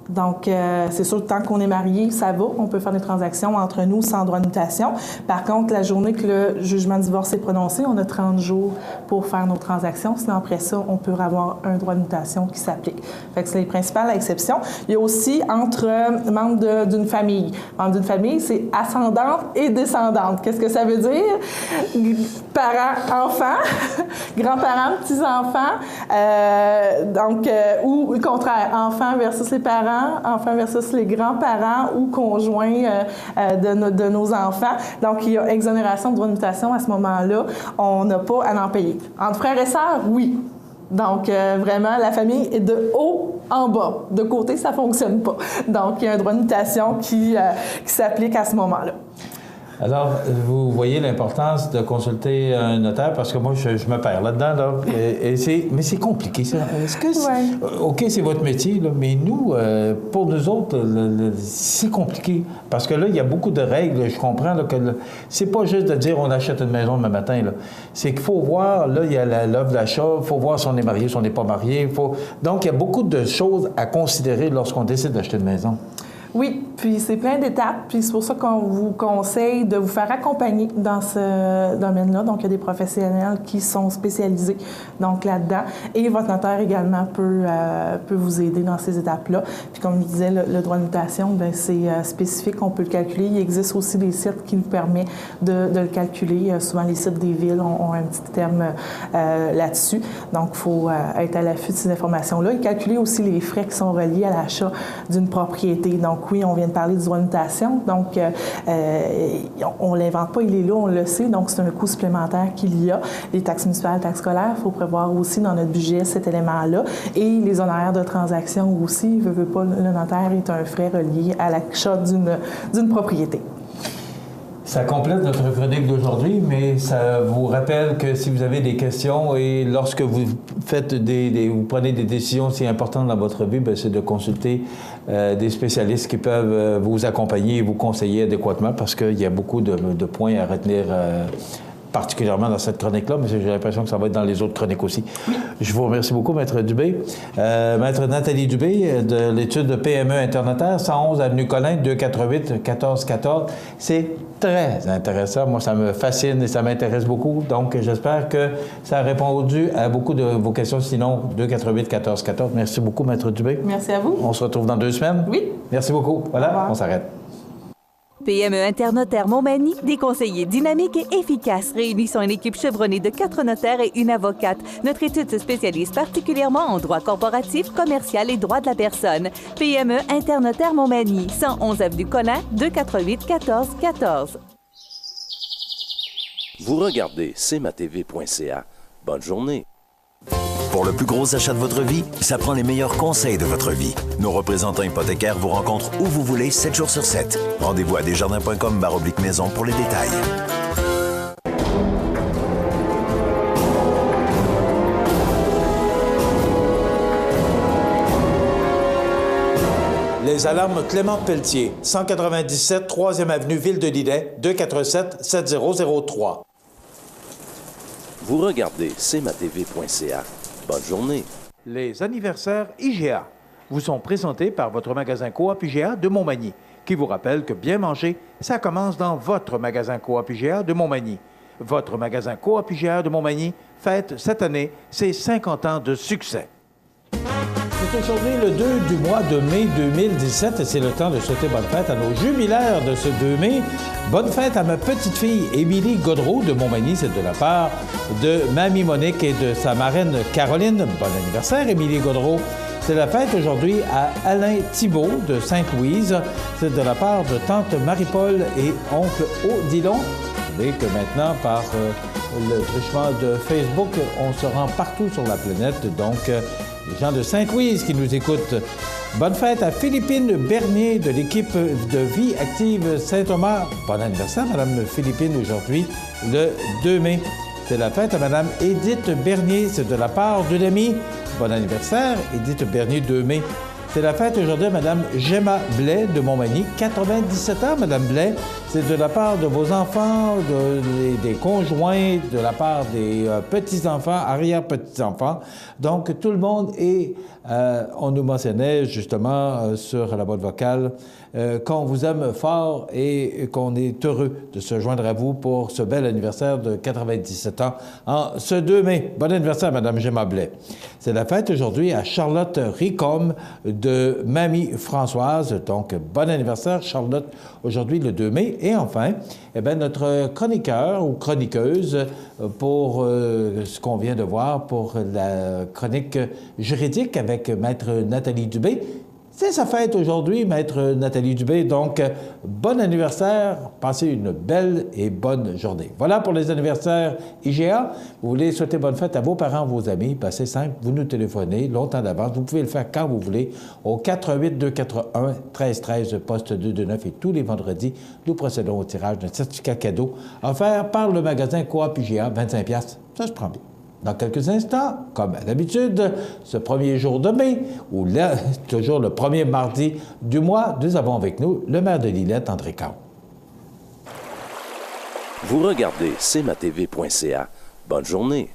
Donc, c'est sûr que tant qu'on est marié, ça va. On peut faire des transactions entre nous sans droit de mutation. Par contre, la journée que le jugement de divorce est prononcé, on a 30 jours pour faire nos transactions. Sinon, après ça, on peut avoir un droit de mutation qui s'applique. Fait que c'est les principales exceptions. Il y a aussi entre membres d'une famille. Membre d'une famille, c'est ascendante et descendante. Qu'est-ce que ça veut dire? Parents, enfants, grands-parents, petits-enfants. Ou le contraire, enfants versus les parents, enfants versus les grands-parents ou conjoints de nos enfants. Donc, il y a exonération de droit de mutation à ce moment-là. On n'a pas à en payer. Entre frères et sœurs, oui. Donc, vraiment, la famille est de haut en bas. De côté, ça ne fonctionne pas. Donc, il y a un droit de mutation qui s'applique à ce moment-là. Alors, vous voyez l'importance de consulter un notaire parce que moi, je me perds là-dedans. Là, mais c'est compliqué, ça. Est-ce que OK, c'est votre métier, là, mais nous, pour nous autres, c'est compliqué. Parce que là, il y a beaucoup de règles. Je comprends là, que c'est pas juste de dire on achète une maison demain matin. C'est qu'il faut voir, là, il y a l'offre d'achat, il faut voir si on est marié, si on n'est pas marié. Donc, il y a beaucoup de choses à considérer lorsqu'on décide d'acheter une maison. Oui, puis c'est plein d'étapes, puis c'est pour ça qu'on vous conseille de vous faire accompagner dans ce domaine-là. Donc, il y a des professionnels qui sont spécialisés donc là-dedans. Et votre notaire également peut vous aider dans ces étapes-là. Puis comme je disais, le droit de mutation, bien, c'est spécifique, on peut le calculer. Il existe aussi des sites qui nous permettent de le calculer. Souvent, les sites des villes ont un petit terme là-dessus. Donc, il faut être à l'affût de ces informations-là et calculer aussi les frais qui sont reliés à l'achat d'une propriété. Donc, oui, on vient de parler du droit de mutation. Donc, on ne l'invente pas, il est là, on le sait. Donc, c'est un coût supplémentaire qu'il y a. Les taxes municipales, taxes scolaires, il faut prévoir aussi dans notre budget cet élément-là. Et les honoraires de transaction aussi, veut pas, le notaire est un frais relié à l'achat d'une propriété. Ça complète notre chronique d'aujourd'hui, mais ça vous rappelle que si vous avez des questions et lorsque vous faites vous prenez des décisions si importantes dans votre vie, bien, c'est de consulter des spécialistes qui peuvent vous accompagner et vous conseiller adéquatement parce qu'il y a beaucoup de points à retenir particulièrement dans cette chronique-là, mais j'ai l'impression que ça va être dans les autres chroniques aussi. Oui. Je vous remercie beaucoup, Maître Dubé. Maître Nathalie Dubé, de l'étude de PME Internotaire, 111 Avenue Colin, 248-1414. C'est très intéressant. Moi, ça me fascine et ça m'intéresse beaucoup. Donc, j'espère que ça a répondu à beaucoup de vos questions. Sinon, 248-1414. Merci beaucoup, Maître Dubé. Merci à vous. On se retrouve dans 2 semaines. Oui. Merci beaucoup. Voilà, on s'arrête. PME Internotaire Montmagny, des conseillers dynamiques et efficaces réunissant une équipe chevronnée de 4 notaires et une avocate. Notre étude se spécialise particulièrement en droit corporatif, commercial et droit de la personne. PME Internotaire Montmagny, 111 Avenue Colin, 248-1414. Vous regardez cmatv.ca. Bonne journée. Pour le plus gros achat de votre vie, ça prend les meilleurs conseils de votre vie. Nos représentants hypothécaires vous rencontrent où vous voulez, 7 jours sur 7. Rendez-vous à desjardins.com/maison pour les détails. Les alarmes Clément Pelletier, 197 3e Avenue Ville-de-Lillet, 247-7003. Vous regardez cmatv.ca. Bonne journée. Les anniversaires IGA vous sont présentés par votre magasin Coop IGA de Montmagny, qui vous rappelle que bien manger, ça commence dans votre magasin Coop IGA de Montmagny. Votre magasin Coop IGA de Montmagny fête cette année ses 50 ans de succès. C'est aujourd'hui le 2 du mois de mai 2017 et c'est le temps de souhaiter bonne fête à nos jubilaires de ce 2 mai. Bonne fête à ma petite fille Émilie Godreau de Montmagny, c'est de la part de Mamie Monique et de sa marraine Caroline. Bon anniversaire Émilie Godreau. C'est la fête aujourd'hui à Alain Thibault de Sainte-Louise. C'est de la part de tante Marie-Paul et oncle Odilon. Vous savez que maintenant, par le truchement de Facebook, on se rend partout sur la planète. Donc, les gens de Sainte-Louise qui nous écoutent. Bonne fête à Philippine Bernier de l'équipe de Vie Active Saint-Thomas. Bon anniversaire, Mme Philippine, aujourd'hui, le 2 mai. C'est la fête à Mme Édith Bernier. C'est de la part d'une amie. Bon anniversaire, Édith Bernier, 2 mai. C'est la fête aujourd'hui à Mme Gemma Blais de Montmagny. 97 ans, Mme Blais. c'est de la part de vos enfants, des conjoints, de la part des petits-enfants, arrière-petits-enfants. Donc, tout le monde est... on nous mentionnait justement sur la boîte vocale qu'on vous aime fort et qu'on est heureux de se joindre à vous pour ce bel anniversaire de 97 ans en ce 2 mai. Bon anniversaire, Mme Gemma Blais. C'est la fête aujourd'hui à Charlotte Ricom de Mamie Françoise. Donc, bon anniversaire, Charlotte, aujourd'hui le 2 mai. Et enfin, eh bien, notre chroniqueur ou chroniqueuse pour ce qu'on vient de voir pour la chronique juridique avec Maître Nathalie Dubé. C'est sa fête aujourd'hui, Maître Nathalie Dubé. Donc, bon anniversaire. Passez une belle et bonne journée. Voilà pour les anniversaires IGA. Vous voulez souhaiter bonne fête à vos parents, vos amis, passez simple. Vous nous téléphonez longtemps d'avance. Vous pouvez le faire quand vous voulez au 418-281-1313, poste 229. Et tous les vendredis, nous procédons au tirage d'un certificat cadeau offert par le magasin Coop IGA, 25$. Ça se prend bien. Dans quelques instants, comme à l'habitude, ce premier jour de mai, ou là, toujours le premier mardi du mois, nous avons avec nous le maire de Lillette, André Cao. Vous regardez cmatv.ca. Bonne journée.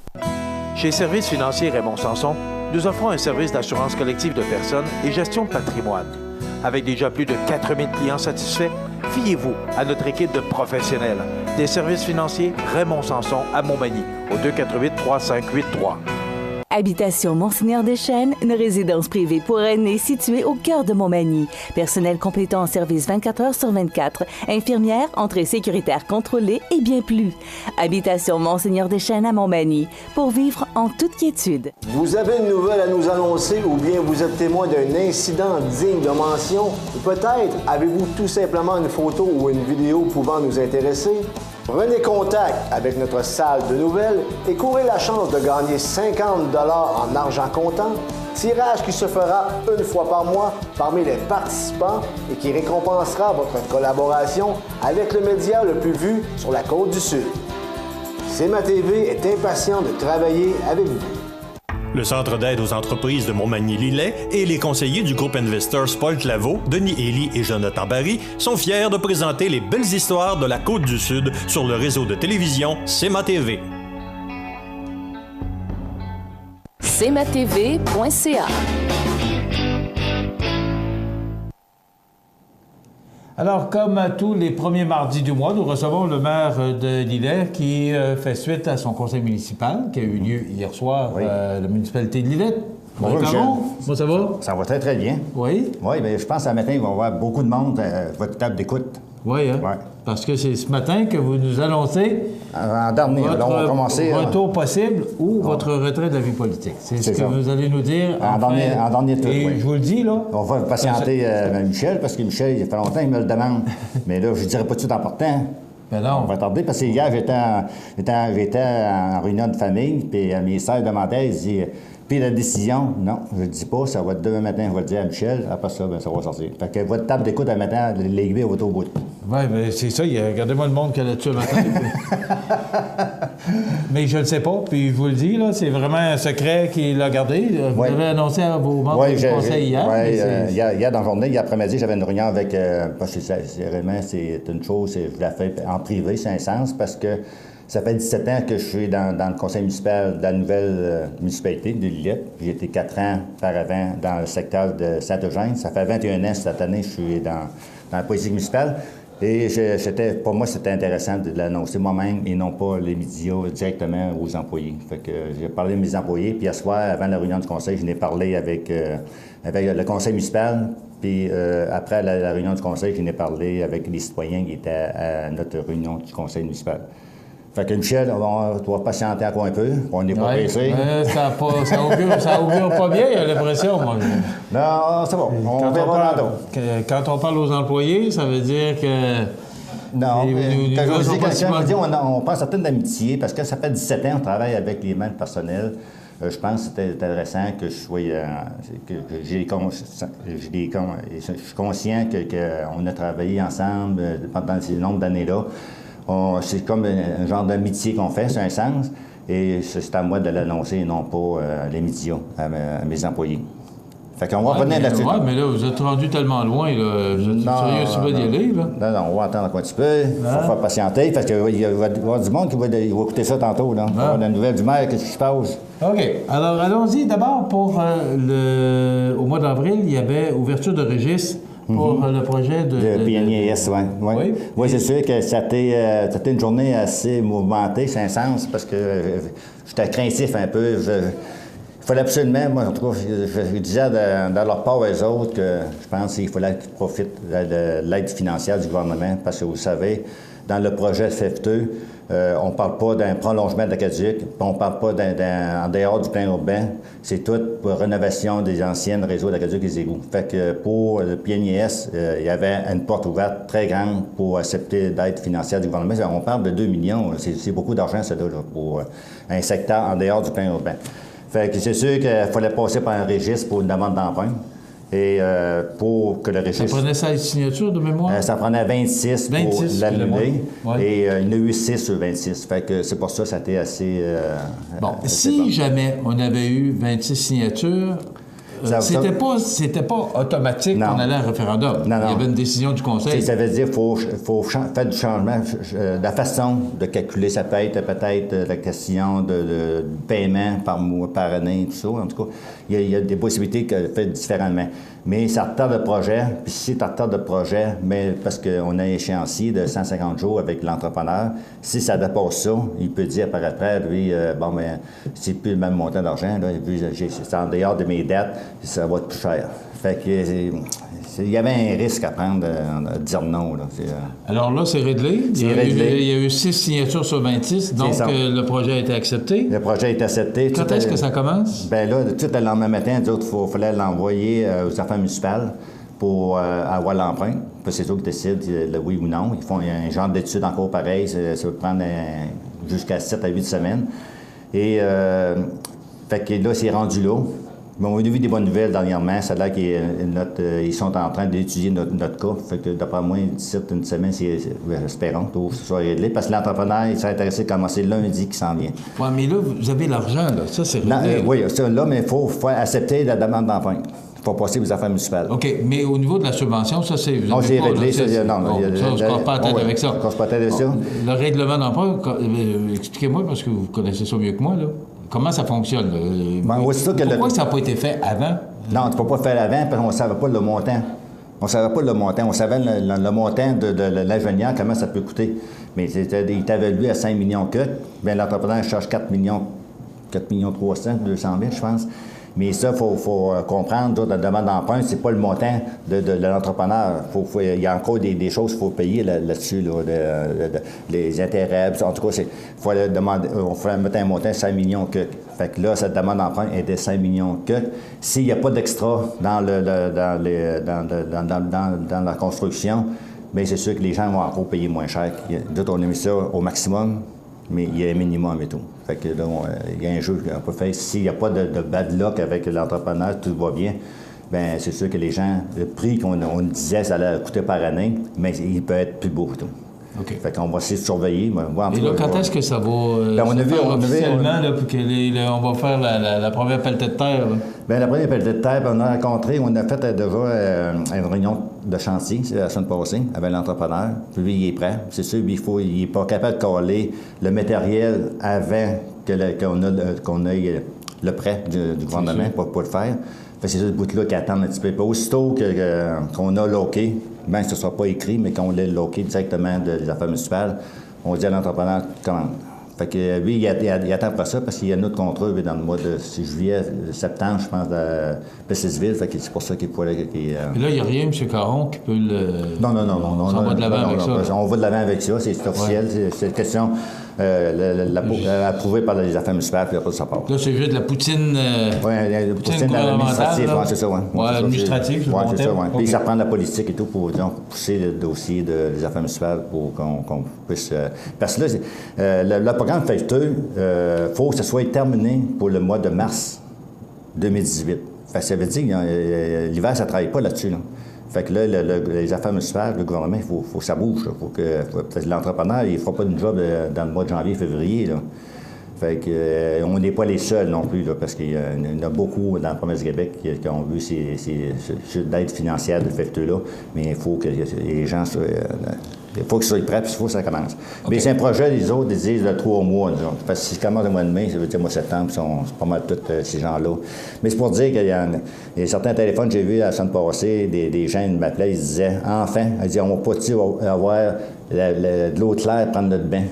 Chez Services financiers Raymond Sanson, nous offrons un service d'assurance collective de personnes et gestion de patrimoine. Avec déjà plus de 4000 clients satisfaits, fiez-vous à notre équipe de professionnels. Des services financiers Raymond Sanson à Montmagny, au 248-3583. Habitation Monseigneur Deschênes, une résidence privée pour aînés située au cœur de Montmagny. Personnel complétant en service 24 heures sur 24. Infirmière, entrée sécuritaire contrôlée et bien plus. Habitation Monseigneur Deschênes à Montmagny, pour vivre en toute quiétude. Vous avez une nouvelle à nous annoncer ou bien vous êtes témoin d'un incident digne de mention? Ou peut-être avez-vous tout simplement une photo ou une vidéo pouvant nous intéresser? Prenez contact avec notre salle de nouvelles et courez la chance de gagner 50$ en argent comptant, tirage qui se fera une fois par mois parmi les participants et qui récompensera votre collaboration avec le média le plus vu sur la Côte-du-Sud. CMA-TV est impatient de travailler avec vous. Le Centre d'aide aux entreprises de Montmagny-Lillet et les conseillers du groupe Investors Paul Claveau, Denis Élie et Jonathan Barry sont fiers de présenter les belles histoires de la Côte-du-Sud sur le réseau de télévision CMA-TV. cmatv.ca. Alors, comme à tous les premiers mardis du mois, nous recevons le maire de Lillette qui fait suite à son conseil municipal qui a eu lieu hier soir à la municipalité de Lillette. Bonjour, Michel. Comment ça va? Ça va très, très bien. Oui? Oui, bien, je pense que ce matin, il va y avoir beaucoup de monde à votre table d'écoute. Oui, hein? Parce que c'est ce matin que vous nous annoncez en dernier, votre on va commencer, retour possible ou votre retrait de la vie politique. C'est ce que vous allez nous dire en dernier tour. Et je vous le dis, là... On va patienter Michel, parce que Michel, il fait longtemps qu'il me le demande. Mais là, je ne dirais pas tout de suite important. Ben non. On va tarder, parce que hier, j'étais en réunion de famille, puis mes sœurs demandaient, ils disaient... Puis la décision, non, je ne le dis pas, ça va être demain matin, je vais le dire à Michel, après ça, bien, ça va sortir. Fait que votre table d'écoute, maintenant, l'aiguille va au bout. Oui, mais c'est ça, regardez-moi le monde qu'il y a là-dessus le matin. Mais je ne le sais pas, puis je vous le dis, là, c'est vraiment un secret qu'il a gardé. Vous l'avez annoncé à vos membres du conseil hier. Oui, hier dans la journée, hier après-midi, j'avais une réunion avec... c'est une chose, je la fais en privé, c'est un sens, parce que ça fait 17 ans que je suis dans le conseil municipal de la nouvelle municipalité de Lillette. J'ai été 4 ans auparavant dans le secteur de Saint-Eugène. Ça fait 21 ans cette année que je suis dans la politique municipale. Et pour moi, c'était intéressant de l'annoncer moi-même et non pas les médias directement aux employés. Fait que j'ai parlé de mes employés. Puis hier soir, avant la réunion du conseil, je n'ai parlé avec le conseil municipal. Puis après la réunion du conseil, je n'ai parlé avec les citoyens qui étaient à notre réunion du conseil municipal. Fait que Michel, on doit patienter encore un peu. On n'est pas pressé. Ça augure pas bien, j'ai l'impression, moi. Non, c'est bon. On verra quand on parle aux employés, ça veut dire que... Non, quand je dis on prend certaines d'amitié, parce que ça fait 17 ans qu'on travaille avec les mêmes personnels. Je pense que c'était intéressant que je sois... je suis conscient qu'on a travaillé ensemble pendant ces nombres d'années-là. C'est comme un genre d'amitié qu'on fait, c'est un sens. Et c'est à moi de l'annoncer et non pas les médias, à mes employés. Fait qu'on va revenir là-dessus. Oui, mais là, vous êtes rendu tellement loin, là. Vous êtes sérieux sur d'y aller, là? Non, on va attendre un petit peu. Il faut faire patienter, parce qu'il va y avoir du monde qui va écouter ça tantôt, là. Il va y avoir la nouvelle du maire, qu'est-ce qui se passe? OK. Alors, allons-y. D'abord, au mois d'avril, il y avait ouverture de registre pour le projet de... Le PNIS, oui. Oui, c'est sûr que ça a été une journée assez mouvementée, c'est un sens, parce que j'étais craintif un peu. Il fallait absolument, moi, en tout cas, je disais dans leur part aux autres que je pense qu'il fallait qu'ils profitent de l'aide financière du gouvernement, parce que vous savez, dans le projet FF2, on ne parle pas d'un prolongement de l'Aqueduc, on ne parle pas en dehors du plan urbain, c'est tout pour rénovation des anciennes réseaux d'Aqueduc et des égouts. Fait que pour le PNIS, il y avait une porte ouverte très grande pour accepter l'aide financière du gouvernement. On parle de 2 millions, c'est beaucoup d'argent, ça, pour un secteur en dehors du plan urbain. Fait que c'est sûr qu'il fallait passer par un registre pour une demande d'emprunt. Et pour que le registre... Ça prenait 16 signatures de mémoire? Ça prenait 26 pour l'annuler. Et il y en a eu 6 sur 26. Fait que c'est pour ça que ça a été assez... si jamais on avait eu 26 signatures... C'était pas automatique qu'on allait à un référendum. Il y avait une décision du Conseil. Ça veut dire qu'il faut faire du changement. La façon de calculer, ça peut être peut-être la question de paiement par mois, par année, tout ça. En tout cas, il y a des possibilités que fait différemment. Mais ça retarde le projet. Puis si ça retarde le projet, mais parce qu'on a un échéancier de 150 jours avec l'entrepreneur, si ça dépasse ça, il peut dire par après, lui, c'est plus le même montant d'argent. C'est en dehors de mes dettes, ça va être plus cher. Fait que il y avait un risque à prendre de dire non. Là. Alors là, c'est réglé. Il y a eu 6 signatures sur 26, donc le projet a été accepté. Le projet a été accepté. Quand est-ce que ça commence? Bien là, tout le lendemain matin, il fallait l'envoyer aux affaires municipales pour avoir l'emprunt. Puis c'est eux qui décident le oui ou non. Ils font un genre d'étude encore pareil. Ça peut prendre jusqu'à 7 à 8 semaines. Et fait que là, c'est rendu là. Mais on a vu des bonnes nouvelles dernièrement. Ça a l'air qu'ils sont en train d'étudier notre cas. Fait que d'après moi, d'ici une semaine, espérons que ce soit réglé. Parce que l'entrepreneur, il s'est intéressé à commencer lundi qui s'en vient. Oui, mais là, vous avez l'argent, là. Ça, c'est réglé. Oui, ça, là, mais il faut accepter la demande d'emprunt. Il faut passer aux affaires municipales. OK, mais au niveau de la subvention, ça, c'est... Non, c'est réglé. Ça, on ne se casse pas la tête avec ça. On ne se casse pas la tête avec ça. Le règlement d'emprunt, expliquez-moi, parce que vous connaissez ça mieux que moi, là. Comment ça fonctionne? Pourquoi ça n'a pas été fait avant? Non, tu ne peux pas le faire avant parce qu'on ne savait pas le montant. On ne savait pas le montant. On savait le montant de l'ingénieur, comment ça peut coûter. Mais il t'avait lui à 5 millions que. Bien, l'entrepreneur charge 4 millions 300, 200 000, je pense. Mais ça, il faut comprendre, la demande d'emprunt, c'est pas le montant de l'entrepreneur. Il y a encore des choses qu'il faut payer là-dessus, les intérêts. En tout cas, il faut mettre un montant de 5 millions que. Fait que là, cette demande d'emprunt est de 5 millions que. S'il n'y a pas d'extra dans la construction, bien, c'est sûr que les gens vont encore payer moins cher. D'autres, on a mis ça au maximum, mais il y a un minimum et tout. Fait que là, il y a un jeu qu'on peut faire. S'il n'y a pas de bad luck avec l'entrepreneur, tout va bien, bien, c'est sûr que les gens, le prix qu'on disait, ça allait coûter par année, mais il peut être plus beau et tout. OK. Fait qu'on va essayer de surveiller. Et là, quand est-ce que ça va officiellement, là, pour qu'on va faire la première pelletée de terre? Bien, la première pelletée de terre, on a rencontré, on a fait déjà une réunion de chantier la semaine passée avec l'entrepreneur. Puis lui, il est prêt. C'est sûr, il n'est pas capable de coller le matériel avant qu'on ait le prêt du gouvernement pour le faire. Fait que c'est ce bout-là qui attend un petit peu. Puis aussitôt qu'on a loqué, bien que ce ne soit pas écrit, mais qu'on l'ait loqué directement des affaires municipales, on dit à l'entrepreneur, commande. Fait que lui, il attend pas ça parce qu'il y a un autre contrat dans le mois de juillet, septembre, je pense, de Plessisville. Fait que c'est pour ça qu'il pourrait... Mais là, il n'y a rien, M. Caron, qui peut le... Non. On va de l'avant avec ça. On va de l'avant avec ça, c'est officiel. Ouais. C'est une question approuvée par les affaires municipales, puis après ça part. Là, c'est juste de la poutine... Oui, la poutine administrative, c'est ça, oui. Oui, administrative, oui, c'est ça, oui. Puis ça prend de la politique et tout pour pousser le dossier des affaires municipales pour qu'on puisse... parce que là, le programme FF2, il faut que ça soit terminé pour le mois de mars 2018. Fait que ça veut dire que l'hiver, ça ne travaille pas là-dessus, là. Fait que là, les affaires municipales, le gouvernement, il faut que ça bouge. L'entrepreneur, il ne fera pas une job dans le mois de janvier, février, là. Fait que, on n'est pas les seuls non plus, là, parce qu'il y en a beaucoup dans la province du Québec qui ont vu ces aides financières de FFTE-là, mais il faut que les gens soient... il faut qu'ils soient prêts, puis il faut que ça commence. Okay. Mais c'est un projet, les autres, ils disent de 3 mois. Là, parce que si ça commence le mois de mai, ça veut dire mois de septembre, c'est pas mal tous ces gens-là. Mais c'est pour dire qu'il y a certains téléphones, j'ai vu la semaine passée, des gens m'appelaient, ils disaient, enfin, ils disaient, on va pas avoir de l'eau claire prendre notre bain.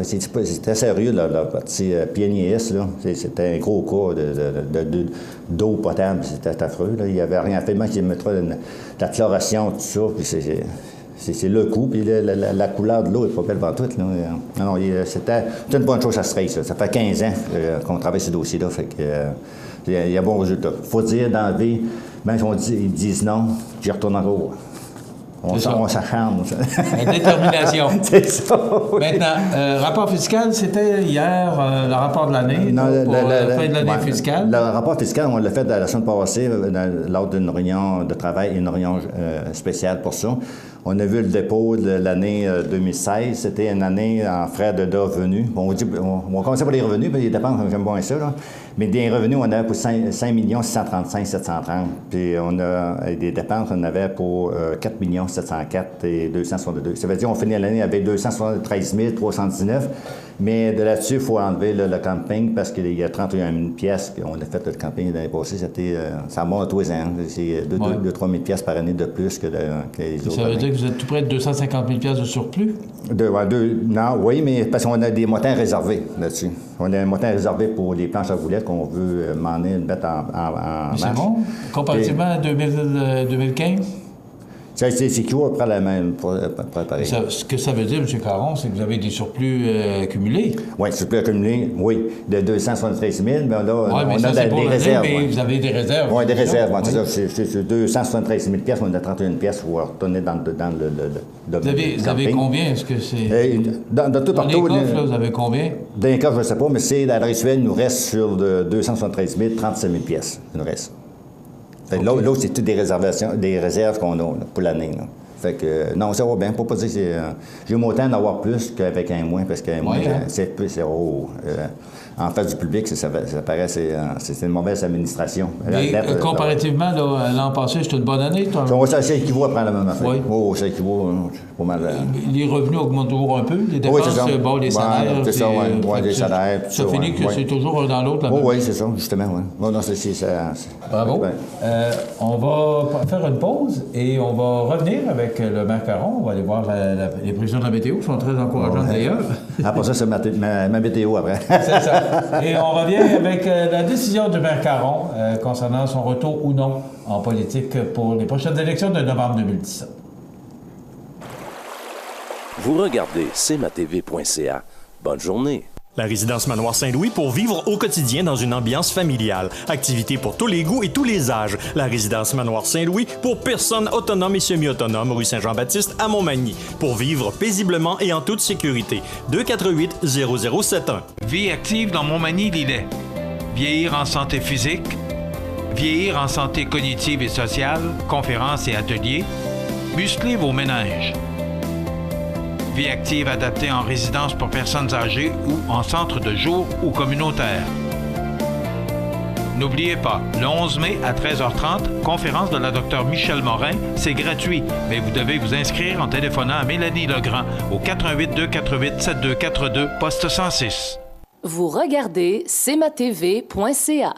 C'était sérieux, leur petit pionnier-is, là. C'était un gros cas d'eau potable, c'était affreux. Là. Il n'y avait rien fait, même qu'ils mettraient de la chloration, tout ça, puis c'est le coup, puis la couleur de l'eau n'est pas belle devant tout. Non, c'était une bonne chose à se traiter. Ça fait 15 ans qu'on travaille ce dossier-là, fait que il y a bon résultat. Il faut dire dans la vie, même si ils disent non, j'y retourne en haut. On s'acharne. La détermination. C'est ça. Oui. Maintenant, rapport fiscal, c'était hier le rapport de l'année, pour la fin de l'année fiscale. Le rapport fiscal, on l'a fait la semaine passée lors d'une réunion de travail, une réunion spéciale pour ça. On a vu le dépôt de l'année 2016. C'était une année en frais de revenus. On va commencer par les revenus, puis les dépenses, j'aime bien ça. Là. Mais des revenus, on avait pour 5 635 730. Puis on a des dépenses, on avait pour 4 704 et 262. Ça veut dire qu'on finit l'année avec 273 319. Mais de là-dessus, il faut enlever le camping parce qu'il y a 31 000 pièces qu'on a fait le camping l'année passée. Ça monte à tous les ans. C'est 2-3 000 pièces par année de plus que les autres. Ça veut dire que vous êtes tout près de 250 000 pièces de surplus? Non, oui, mais parce qu'on a des montants réservés là-dessus. On a un montant réservé pour les planches à roulettes qu'on veut mettre en marche. C'est bon? Comparativement à 2015? C'est qui va prendre la même pour préparer. Ce que ça veut dire, M. Caron, c'est que vous avez des surplus accumulés. Oui, surplus accumulés, oui, de 273 000. Mais là, on a des réserves. Mais vous avez des réserves. Oui, des réserves. Oui. C'est 273 000 pièces, on a 31 pièces pour retourner dans le Vous avez combien? Est-ce que c'est... Dans tout partout... Dans les coffres, là, vous avez combien? Dans les coffres, je ne sais pas, mais c'est à l'heure actuelle, il nous reste sur 273 000, 37 000 pièces. Il nous reste. Okay. Là, c'est toutes des réserves qu'on a là, pour l'année. Là. Fait que, non, ça va bien. Faut pas dire que c'est... j'ai autant d'avoir plus qu'avec un moins, parce qu'un moins, c'est en face du public, ça paraît c'est une mauvaise administration. Et comparativement, là, l'an passé, c'était une bonne année? Ça équivaut à prendre la même affaire. Oui. Oh, ça équivaut pas mal. Les revenus augmentent toujours un peu? Les dépenses, les salaires? C'est ça, oui. Les salaires. Ça finit que c'est toujours un dans l'autre? Oui, c'est ça, justement, oui. Oh, non, ça. Bravo. On va faire une pause et on va revenir avec le maire Caron. On va aller voir les prévisions de la météo, qui sont très encourageantes d'ailleurs. Après ça, c'est ma météo après. C'est ça. Et on revient avec la décision du maire Caron concernant son retour ou non en politique pour les prochaines élections de novembre 2017. Vous regardez cmatv.ca. Bonne journée. La résidence Manoir Saint-Louis pour vivre au quotidien dans une ambiance familiale. Activités pour tous les goûts et tous les âges. La résidence Manoir Saint-Louis pour personnes autonomes et semi-autonomes, rue Saint-Jean-Baptiste à Montmagny. Pour vivre paisiblement et en toute sécurité. 248-0071. Vie active dans Montmagny-Lillet. Vieillir en santé physique. Vieillir en santé cognitive et sociale. Conférences et ateliers. Muscler vos méninges. Vie active adaptée en résidence pour personnes âgées ou en centre de jour ou communautaire. N'oubliez pas, le 11 mai à 13h30, conférence de la Dr Michel Morin, c'est gratuit, mais vous devez vous inscrire en téléphonant à Mélanie Legrand au 418-248-7242, poste 106. Vous regardez cmatv.ca.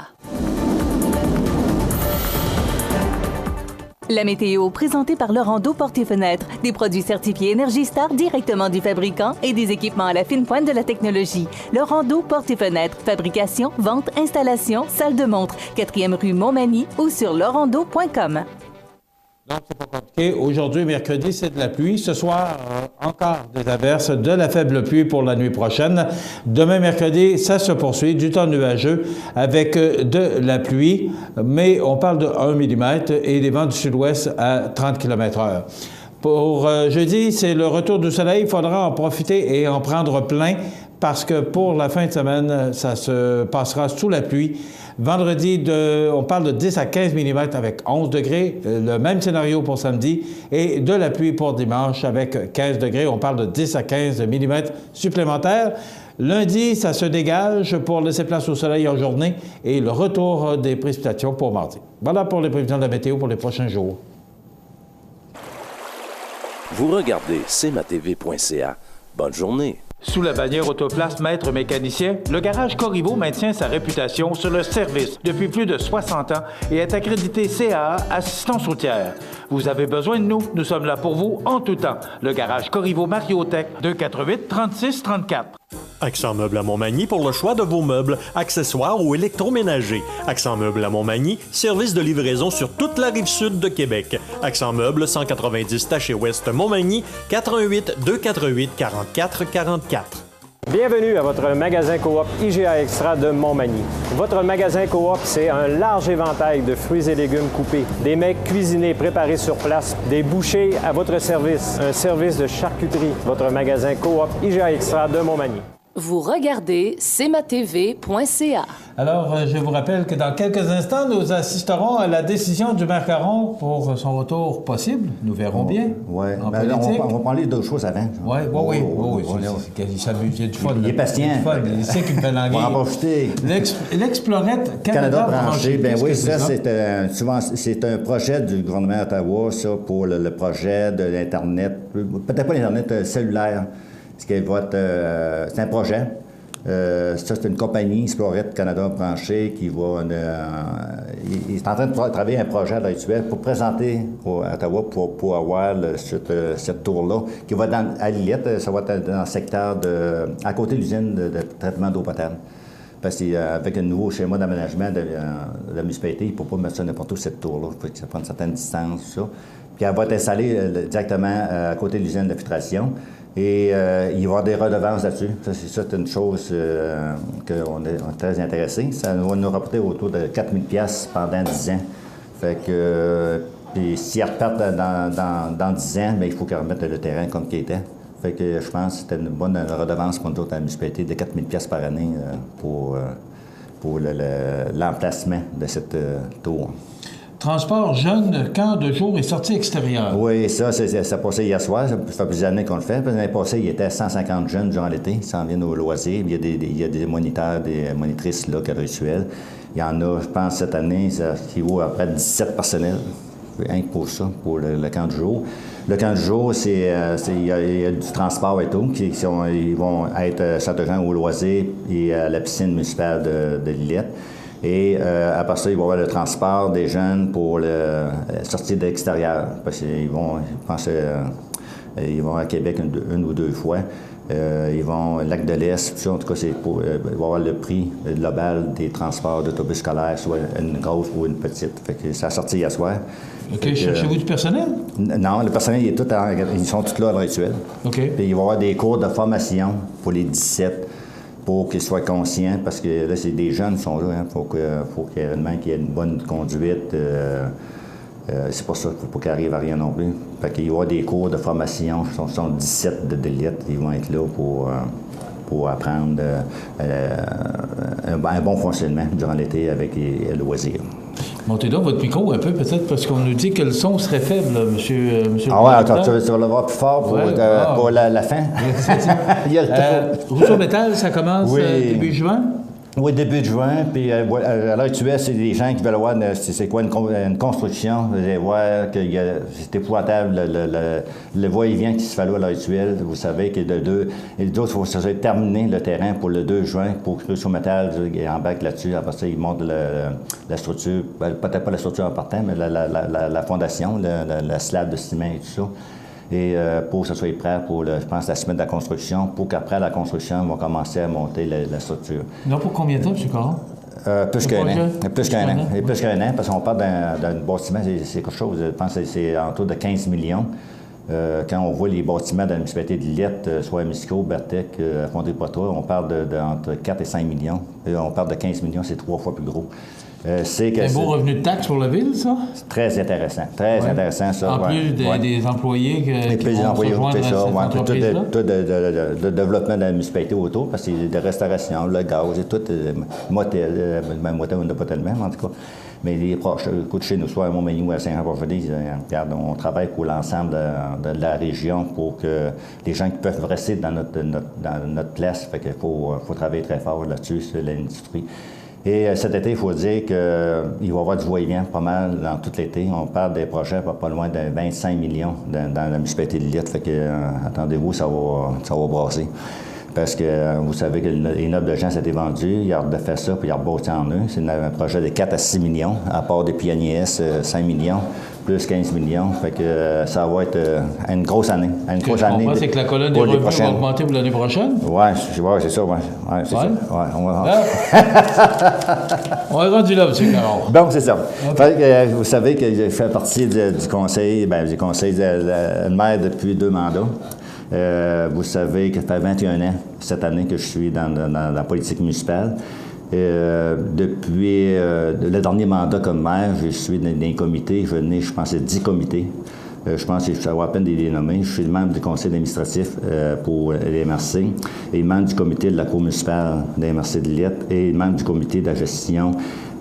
La météo présentée par Laurando Portes et Fenêtres, des produits certifiés Énergie Star directement du fabricant et des équipements à la fine pointe de la technologie. Laurando Portes et Fenêtres, fabrication, vente, installation, salle de montre, 4e rue Montmagny ou sur laurando.com. Donc, c'est pas compliqué. Aujourd'hui, mercredi, c'est de la pluie. Ce soir, encore des averses, de la faible pluie pour la nuit prochaine. Demain, mercredi, ça se poursuit, du temps nuageux avec de la pluie, mais on parle de 1 mm et des vents du sud-ouest à 30 km/h. Pour jeudi, c'est le retour du soleil. Il faudra en profiter et en prendre plein parce que pour la fin de semaine, ça se passera sous la pluie. Vendredi, on parle de 10 à 15 mm avec 11 degrés. Le même scénario pour samedi. Et de la pluie pour dimanche avec 15 degrés. On parle de 10 à 15 mm supplémentaires. Lundi, ça se dégage pour laisser place au soleil en journée et le retour des précipitations pour mardi. Voilà pour les prévisions de la météo pour les prochains jours. Vous regardez cmatv.ca. Bonne journée. Sous la bannière Autoplace Maître Mécanicien, le garage Corriveau maintient sa réputation sur le service depuis plus de 60 ans et est accrédité CAA Assistance routière. Vous avez besoin de nous, nous sommes là pour vous en tout temps. Le garage Corriveau Mariotech, 248-3634. Accent Meubles à Montmagny pour le choix de vos meubles, accessoires ou électroménagers. Accent Meubles à Montmagny, service de livraison sur toute la rive sud de Québec. Accent Meubles, 190 Taché Ouest Montmagny, 88 248 44 44. Bienvenue à votre magasin Coop IGA Extra de Montmagny. Votre magasin Coop, c'est un large éventail de fruits et légumes coupés, des mets cuisinés préparés sur place, des bouchées à votre service, un service de charcuterie. Votre magasin Coop IGA Extra de Montmagny. Vous regardez cmatv.ca. Alors, je vous rappelle que dans quelques instants, nous assisterons à la décision du maire Caron pour son retour possible. Nous verrons bien. Oui, en politique. On va parler d'autres choses avant. Oui. Il s'amuse, il y a du fun. Il est patient. Il sait qu'il me fait languer. On va en profiter. L'explorette Canada branché. Ben oui, ça, c'est un projet du gouvernement d'Ottawa, ça, pour le projet de l'Internet, peut-être pas l'Internet cellulaire. C'est un projet. Ça, c'est une compagnie, Explorette Canada branché, qui va... il est en train de travailler un projet à l'heure actuelle pour présenter à Ottawa pour avoir cette tour-là, qui va à Lillette, ça va être dans le secteur à côté de l'usine de traitement d'eau potable. Parce qu'avec un nouveau schéma d'aménagement de la municipalité, il ne peut pas mettre ça n'importe où, cette tour-là. Il faut que ça prenne une certaine distance, tout ça. Puis elle va être installée directement à côté de l'usine de filtration. Et il va y avoir des redevances là-dessus. C'est une chose qu'on est très intéressés. Ça va nous rapporter autour de 4 000 $ pendant 10 ans. Fait que, puis s'ils repartent dans 10 ans, bien, il faut qu'ils remettent le terrain comme qu'il était. Fait que je pense que c'était une bonne redevance pour nous autres à la municipalité de 4 000 $ par année pour l'emplacement de cette tour. Transport jeune, camp de jour et sortie extérieure. Oui, ça passé hier soir. Ça fait plusieurs années qu'on le fait. L'année passée, il y était 150 jeunes durant l'été. Ils s'en viennent au loisir. Il y a des moniteurs, des monitrices là, rituelles. Il y en a, je pense, cette année, ça vaut à près de 17 personnels. Rien que pour ça, pour le camp de jour. Le camp de jour, il y a du transport et tout. Ils vont être Châteaujean au loisir et à la piscine municipale de Lillette. Et après ça, il va y avoir le transport des jeunes pour sortir de l'extérieur. Parce qu'ils vont, je pense, ils vont à Québec une ou deux fois. Ils vont au Lac de l'Est. En tout cas, il va y avoir le prix global des transports d'autobus scolaires, soit une grosse ou une petite. Fait que ça a sorti hier soir. OK. Cherchez-vous du personnel? Non, le personnel, ils sont tous là à l'heure actuelle. OK. Puis il va y avoir des cours de formation pour les 17 pour qu'ils soient conscients, parce que là, c'est des jeunes qui sont là. Il faut qu'il y ait une bonne conduite. C'est pas ça, il ne faut qu'il arrive à rien non plus. Fait qu'il y aura des cours de formation. Ce sont 17 de Lillette. Ils vont être là pour apprendre un bon fonctionnement durant l'été avec les loisirs. Montez donc votre micro un peu, peut-être, parce qu'on nous dit que le son serait faible, monsieur. Ah ouais, attends, tu vas le voir plus fort pour la fin. Il y a le Rousseau Métal, ça commence début juin? Oui, début juin. Puis à l'heure actuelle, c'est des gens qui veulent voir c'est quoi une construction. Vous allez voir que c'est épouvantable le va-et-vient qui se fait là à l'heure actuelle. Vous savez que d'autres, il faut terminer le terrain pour le 2 juin pour que Rousseau Métal embarque là-dessus. Après ça, ils montent la structure, peut-être pas la structure en partant, mais la fondation, la slab de ciment et tout ça. Et pour que ça soit prêt pour, je pense, la semaine de la construction, pour qu'après la construction, on va commencer à monter la structure. Non, pour combien de temps, M. Caron? Plus qu'un an. Plus qu'un an, parce qu'on parle d'un bâtiment, c'est quelque chose, je pense que c'est autour de 15 millions. Quand on voit les bâtiments de la municipalité de Lillette, soit à Misco, Bertec, Fondé-Poitras, on parle entre 4 et 5 millions. Et on parle de 15 millions, c'est 3 fois plus gros. C'est un beau revenu de taxe pour la ville, ça? C'est très intéressant. Très intéressant, ça. En plus des employés qui vont se joindre à cette entreprise-là? Tout le développement de la municipalité autour, parce que c'est de restauration, le gaz et tout, motel, même motel, on n'a pas tellement, en tout cas. Mais les proches, écoute, chez nous, soit à Montmagny ou à Saint-Jean-Port-Joli, regarde, on travaille pour l'ensemble de la région pour que les gens qui peuvent rester dans notre place, fait qu'il faut travailler très fort là-dessus, sur l'industrie. Et cet été, il faut dire qu'il va y avoir du va-et-vient pas mal dans tout l'été. On parle des projets pas loin de 25 millions dans la municipalité de Lillette. Fait que, attendez-vous, ça va brasser. Parce que vous savez que les nobles de gens s'étaient vendus, ils ont refait ça, puis ils ont rebâti en eux. C'est un projet de 4 à 6 millions, à part des pionniers, 5 millions, plus 15 millions. Fait que ça va être une grosse année. Ce que je comprends, c'est que la colonne des revenus va augmenter pour l'année prochaine? Oui, c'est ça, oui. Ouais, c'est ça. On est rendu là, M. Caron. Bon, c'est ça. Okay. Fait que, vous savez que je fais partie du conseil de maire depuis 2 mandats. Vous savez que ça fait 21 ans cette année que je suis dans la politique municipale. Depuis le dernier mandat comme maire, je suis dans des comités. Je pense, 10 comités. Je pense que ça vaut à peine de les nommer. Je suis membre du conseil administratif pour les MRC et membre du comité de la cour municipale des MRC de Lillette et membre du comité de la gestion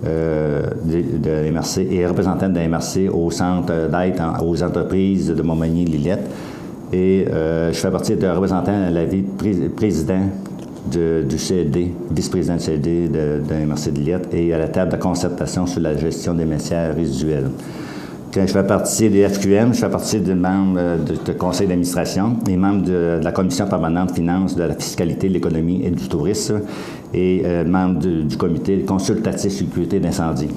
de MRC et représentant de la MRC au centre d'aide aux entreprises de Montmagny-Lillette. Et je fais partie de représentant à la vie président du CLD, vice-président du CLD de MRC de Lillette et à la table de concertation sur la gestion des matières résiduelles. Quand je fais partie des FQM, je fais partie du membre du conseil d'administration et membre de la commission permanente finances, de la fiscalité, de l'économie et du tourisme et membre du comité consultatif sécurité d'incendie.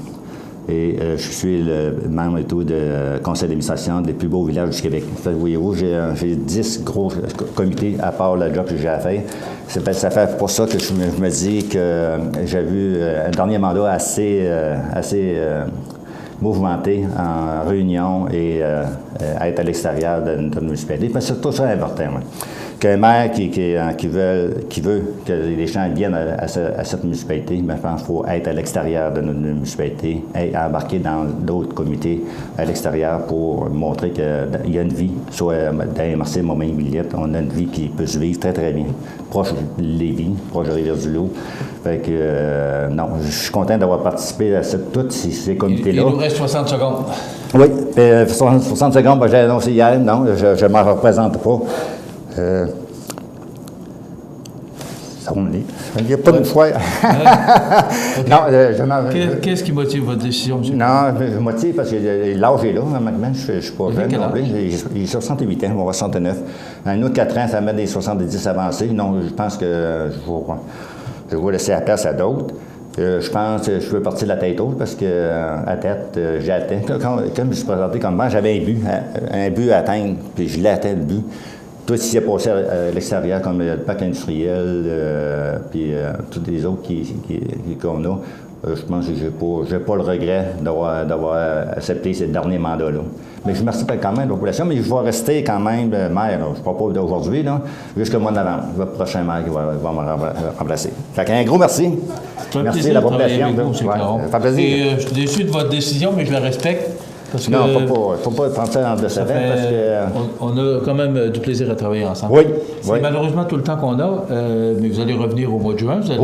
Et je suis le membre et tout du conseil d'administration des plus beaux villages du Québec. Voyez-vous, j'ai 10 gros comités à part le job que j'ai à faire. Ça fait pour ça que je me dis que j'ai vu un dernier mandat assez mouvementé en réunion et être à l'extérieur de notre municipalité. C'est tout ça important. Ouais. Qu'un maire qui veut que les gens viennent à cette municipalité, je pense qu'il faut être à l'extérieur de notre municipalité et embarquer dans d'autres comités à l'extérieur pour montrer qu'il y a une vie, soit dans MRC Montmagny-Lillette, on a une vie qui peut se vivre très, très bien, proche de Lévis, proche de Rivière-du-Loup. Fait que, non, je suis content d'avoir participé à tous ces comités-là. Il nous reste 60 secondes. Oui, 60 secondes, j'ai annoncé hier, non, je ne m'en représente pas. Ça on dit. Il n'y a pas de choix. Okay. Non, qu'est-ce qui motive votre décision, M. Non, je motive parce que l'âge est là, maintenant. Je ne suis pas jeune. J'ai 68 ans, on va avoir 69. Dans un autre 4 ans, ça met des 70 avancés. Non, je pense que je vais laisser la place à d'autres. Je pense que je veux partir de la tête haute parce que à tête, j'ai atteint. Quand je me suis présenté comme maire, j'avais un but à atteindre, puis je l'ai atteint le but. Tout ce qui est passé à l'extérieur, comme le parc industriel, puis tous les autres qu'on a, je pense que je n'ai pas le regret d'avoir accepté ce dernier mandat-là. Mais je remercie quand même la population, mais je vais rester quand même maire. Je ne parle pas d'aujourd'hui, jusqu'au mois de novembre. Le prochain maire qui va me remplacer. Fait qu'un gros merci. Merci à la population. Ça fait plaisir. Je suis déçu de votre décision, mais je la respecte. Parce non, il ne faut pas prendre ça en descendant parce que... On a quand même du plaisir à travailler ensemble. Oui. C'est malheureusement tout le temps qu'on a, mais vous allez revenir au mois de juin. Vous allez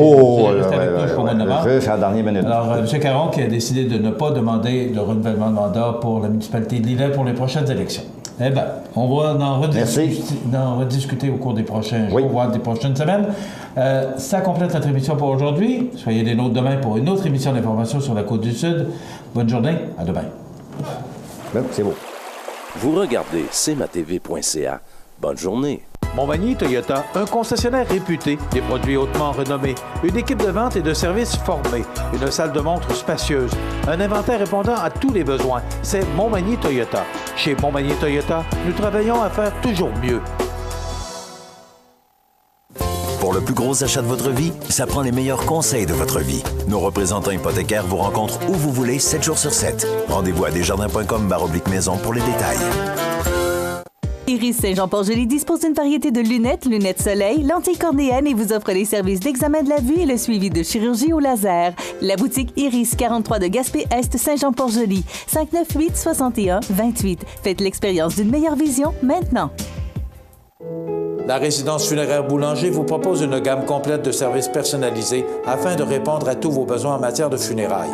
rester avec nous jusqu'au mois de novembre. Juste en dernière minute. Alors, M. Caron qui a décidé de ne pas demander de renouvellement de mandat pour la municipalité de Lillette pour les prochaines élections. Eh bien, on va en rediscuter au cours des prochains jours, voire des prochaines semaines. Ça complète notre émission pour aujourd'hui. Soyez des nôtres demain pour une autre émission d'information sur la Côte-du-Sud. Bonne journée, à demain. C'est beau. Vous regardez cmatv.ca. Bonne journée. Montmagny Toyota, un concessionnaire réputé, des produits hautement renommés, une équipe de vente et de services formée, une salle de montre spacieuse, un inventaire répondant à tous les besoins. C'est Montmagny Toyota. Chez Montmagny Toyota, nous travaillons à faire toujours mieux. Pour le plus gros achat de votre vie, ça prend les meilleurs conseils de votre vie. Nos représentants hypothécaires vous rencontrent où vous voulez, 7 jours sur 7. Rendez-vous à desjardins.com/maison pour les détails. Iris Saint-Jean-Port-Joli dispose d'une variété de lunettes soleil, lentilles cornéennes et vous offre les services d'examen de la vue et le suivi de chirurgie au laser. La boutique Iris 43 de Gaspé-Est Saint-Jean-Port-Joli, 598-61-28. Faites l'expérience d'une meilleure vision maintenant. La résidence funéraire Boulanger vous propose une gamme complète de services personnalisés afin de répondre à tous vos besoins en matière de funérailles.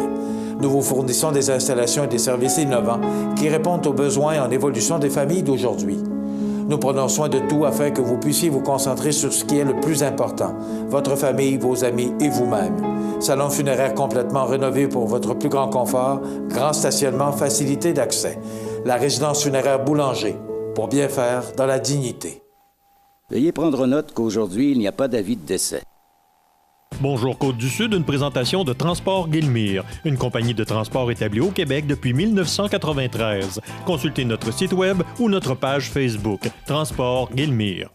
Nous vous fournissons des installations et des services innovants qui répondent aux besoins en évolution des familles d'aujourd'hui. Nous prenons soin de tout afin que vous puissiez vous concentrer sur ce qui est le plus important, votre famille, vos amis et vous-même. Salon funéraire complètement rénové pour votre plus grand confort, grand stationnement, facilité d'accès. La résidence funéraire Boulanger, pour bien faire dans la dignité. Veuillez prendre note qu'aujourd'hui, il n'y a pas d'avis de décès. Bonjour Côte-du-Sud, une présentation de Transport Guillemire, une compagnie de transport établie au Québec depuis 1993. Consultez notre site web ou notre page Facebook, Transport Guillemire.